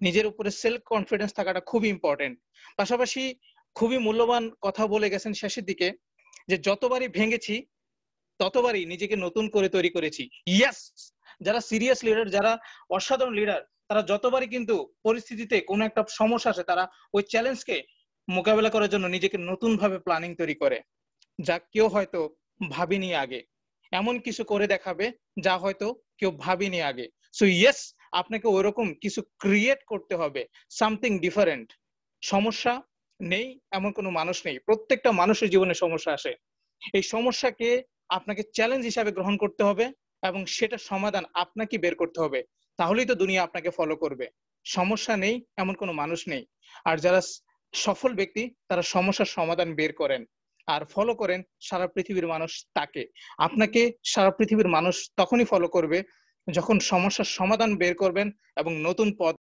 নিজের উপরে সেলফ কনফিডেন্স থাকাটা খুবই ইম্পর্টেন্ট। পাশাপাশি খুবই মূল্যবান কথা বলে গেছেন শেষের দিকে, যে যতবারই ভেঙেছি ততবারই নিজেকে নতুন করে তৈরি করেছি। ইয়েস, যারা সিরিয়াস লিডার, যারা অসাধারণ লিডার, তারা যতবারই কিন্তু পরিস্থিতিতে কোনো একটা সমস্যা আসে, তারা ওই চ্যালেঞ্জকে মোকাবেলা করার জন্য নিজেকে নতুন ভাবে প্ল্যানিং তৈরি করে, যা কেউ হয়তো ভাবেনি আগে। এমন কিছু করে দেখাবে যা হয়তো কেউ ভাবেনি আগে। সো ইয়েস, আপনাকে ওইরকম কিছু ক্রিয়েট করতে হবে, সামথিং ডিফারেন্ট। সমস্যা নেই এমন কোনো মানুষ নেই, প্রত্যেকটা মানুষের জীবনে সমস্যা আসে। এই সমস্যাকে আপনাকে চ্যালেঞ্জ হিসাবে গ্রহণ করতে হবে এবং সেটা সমাধান আপনাকে বের করতে হবে, তাহলেই তো দুনিয়া আপনাকে ফলো করবে। সমস্যা নেই এমন কোনো মানুষ নেই। আর যারা সফল ব্যক্তি, তারা সমস্যার সমাধান বের করেন আর ফলো করেন সারা পৃথিবীর মানুষ তাকে। আপনাকে সারা পৃথিবীর মানুষ তখনই ফলো করবে যখন সমস্যার সমাধান বের করবেন এবং নতুন পথ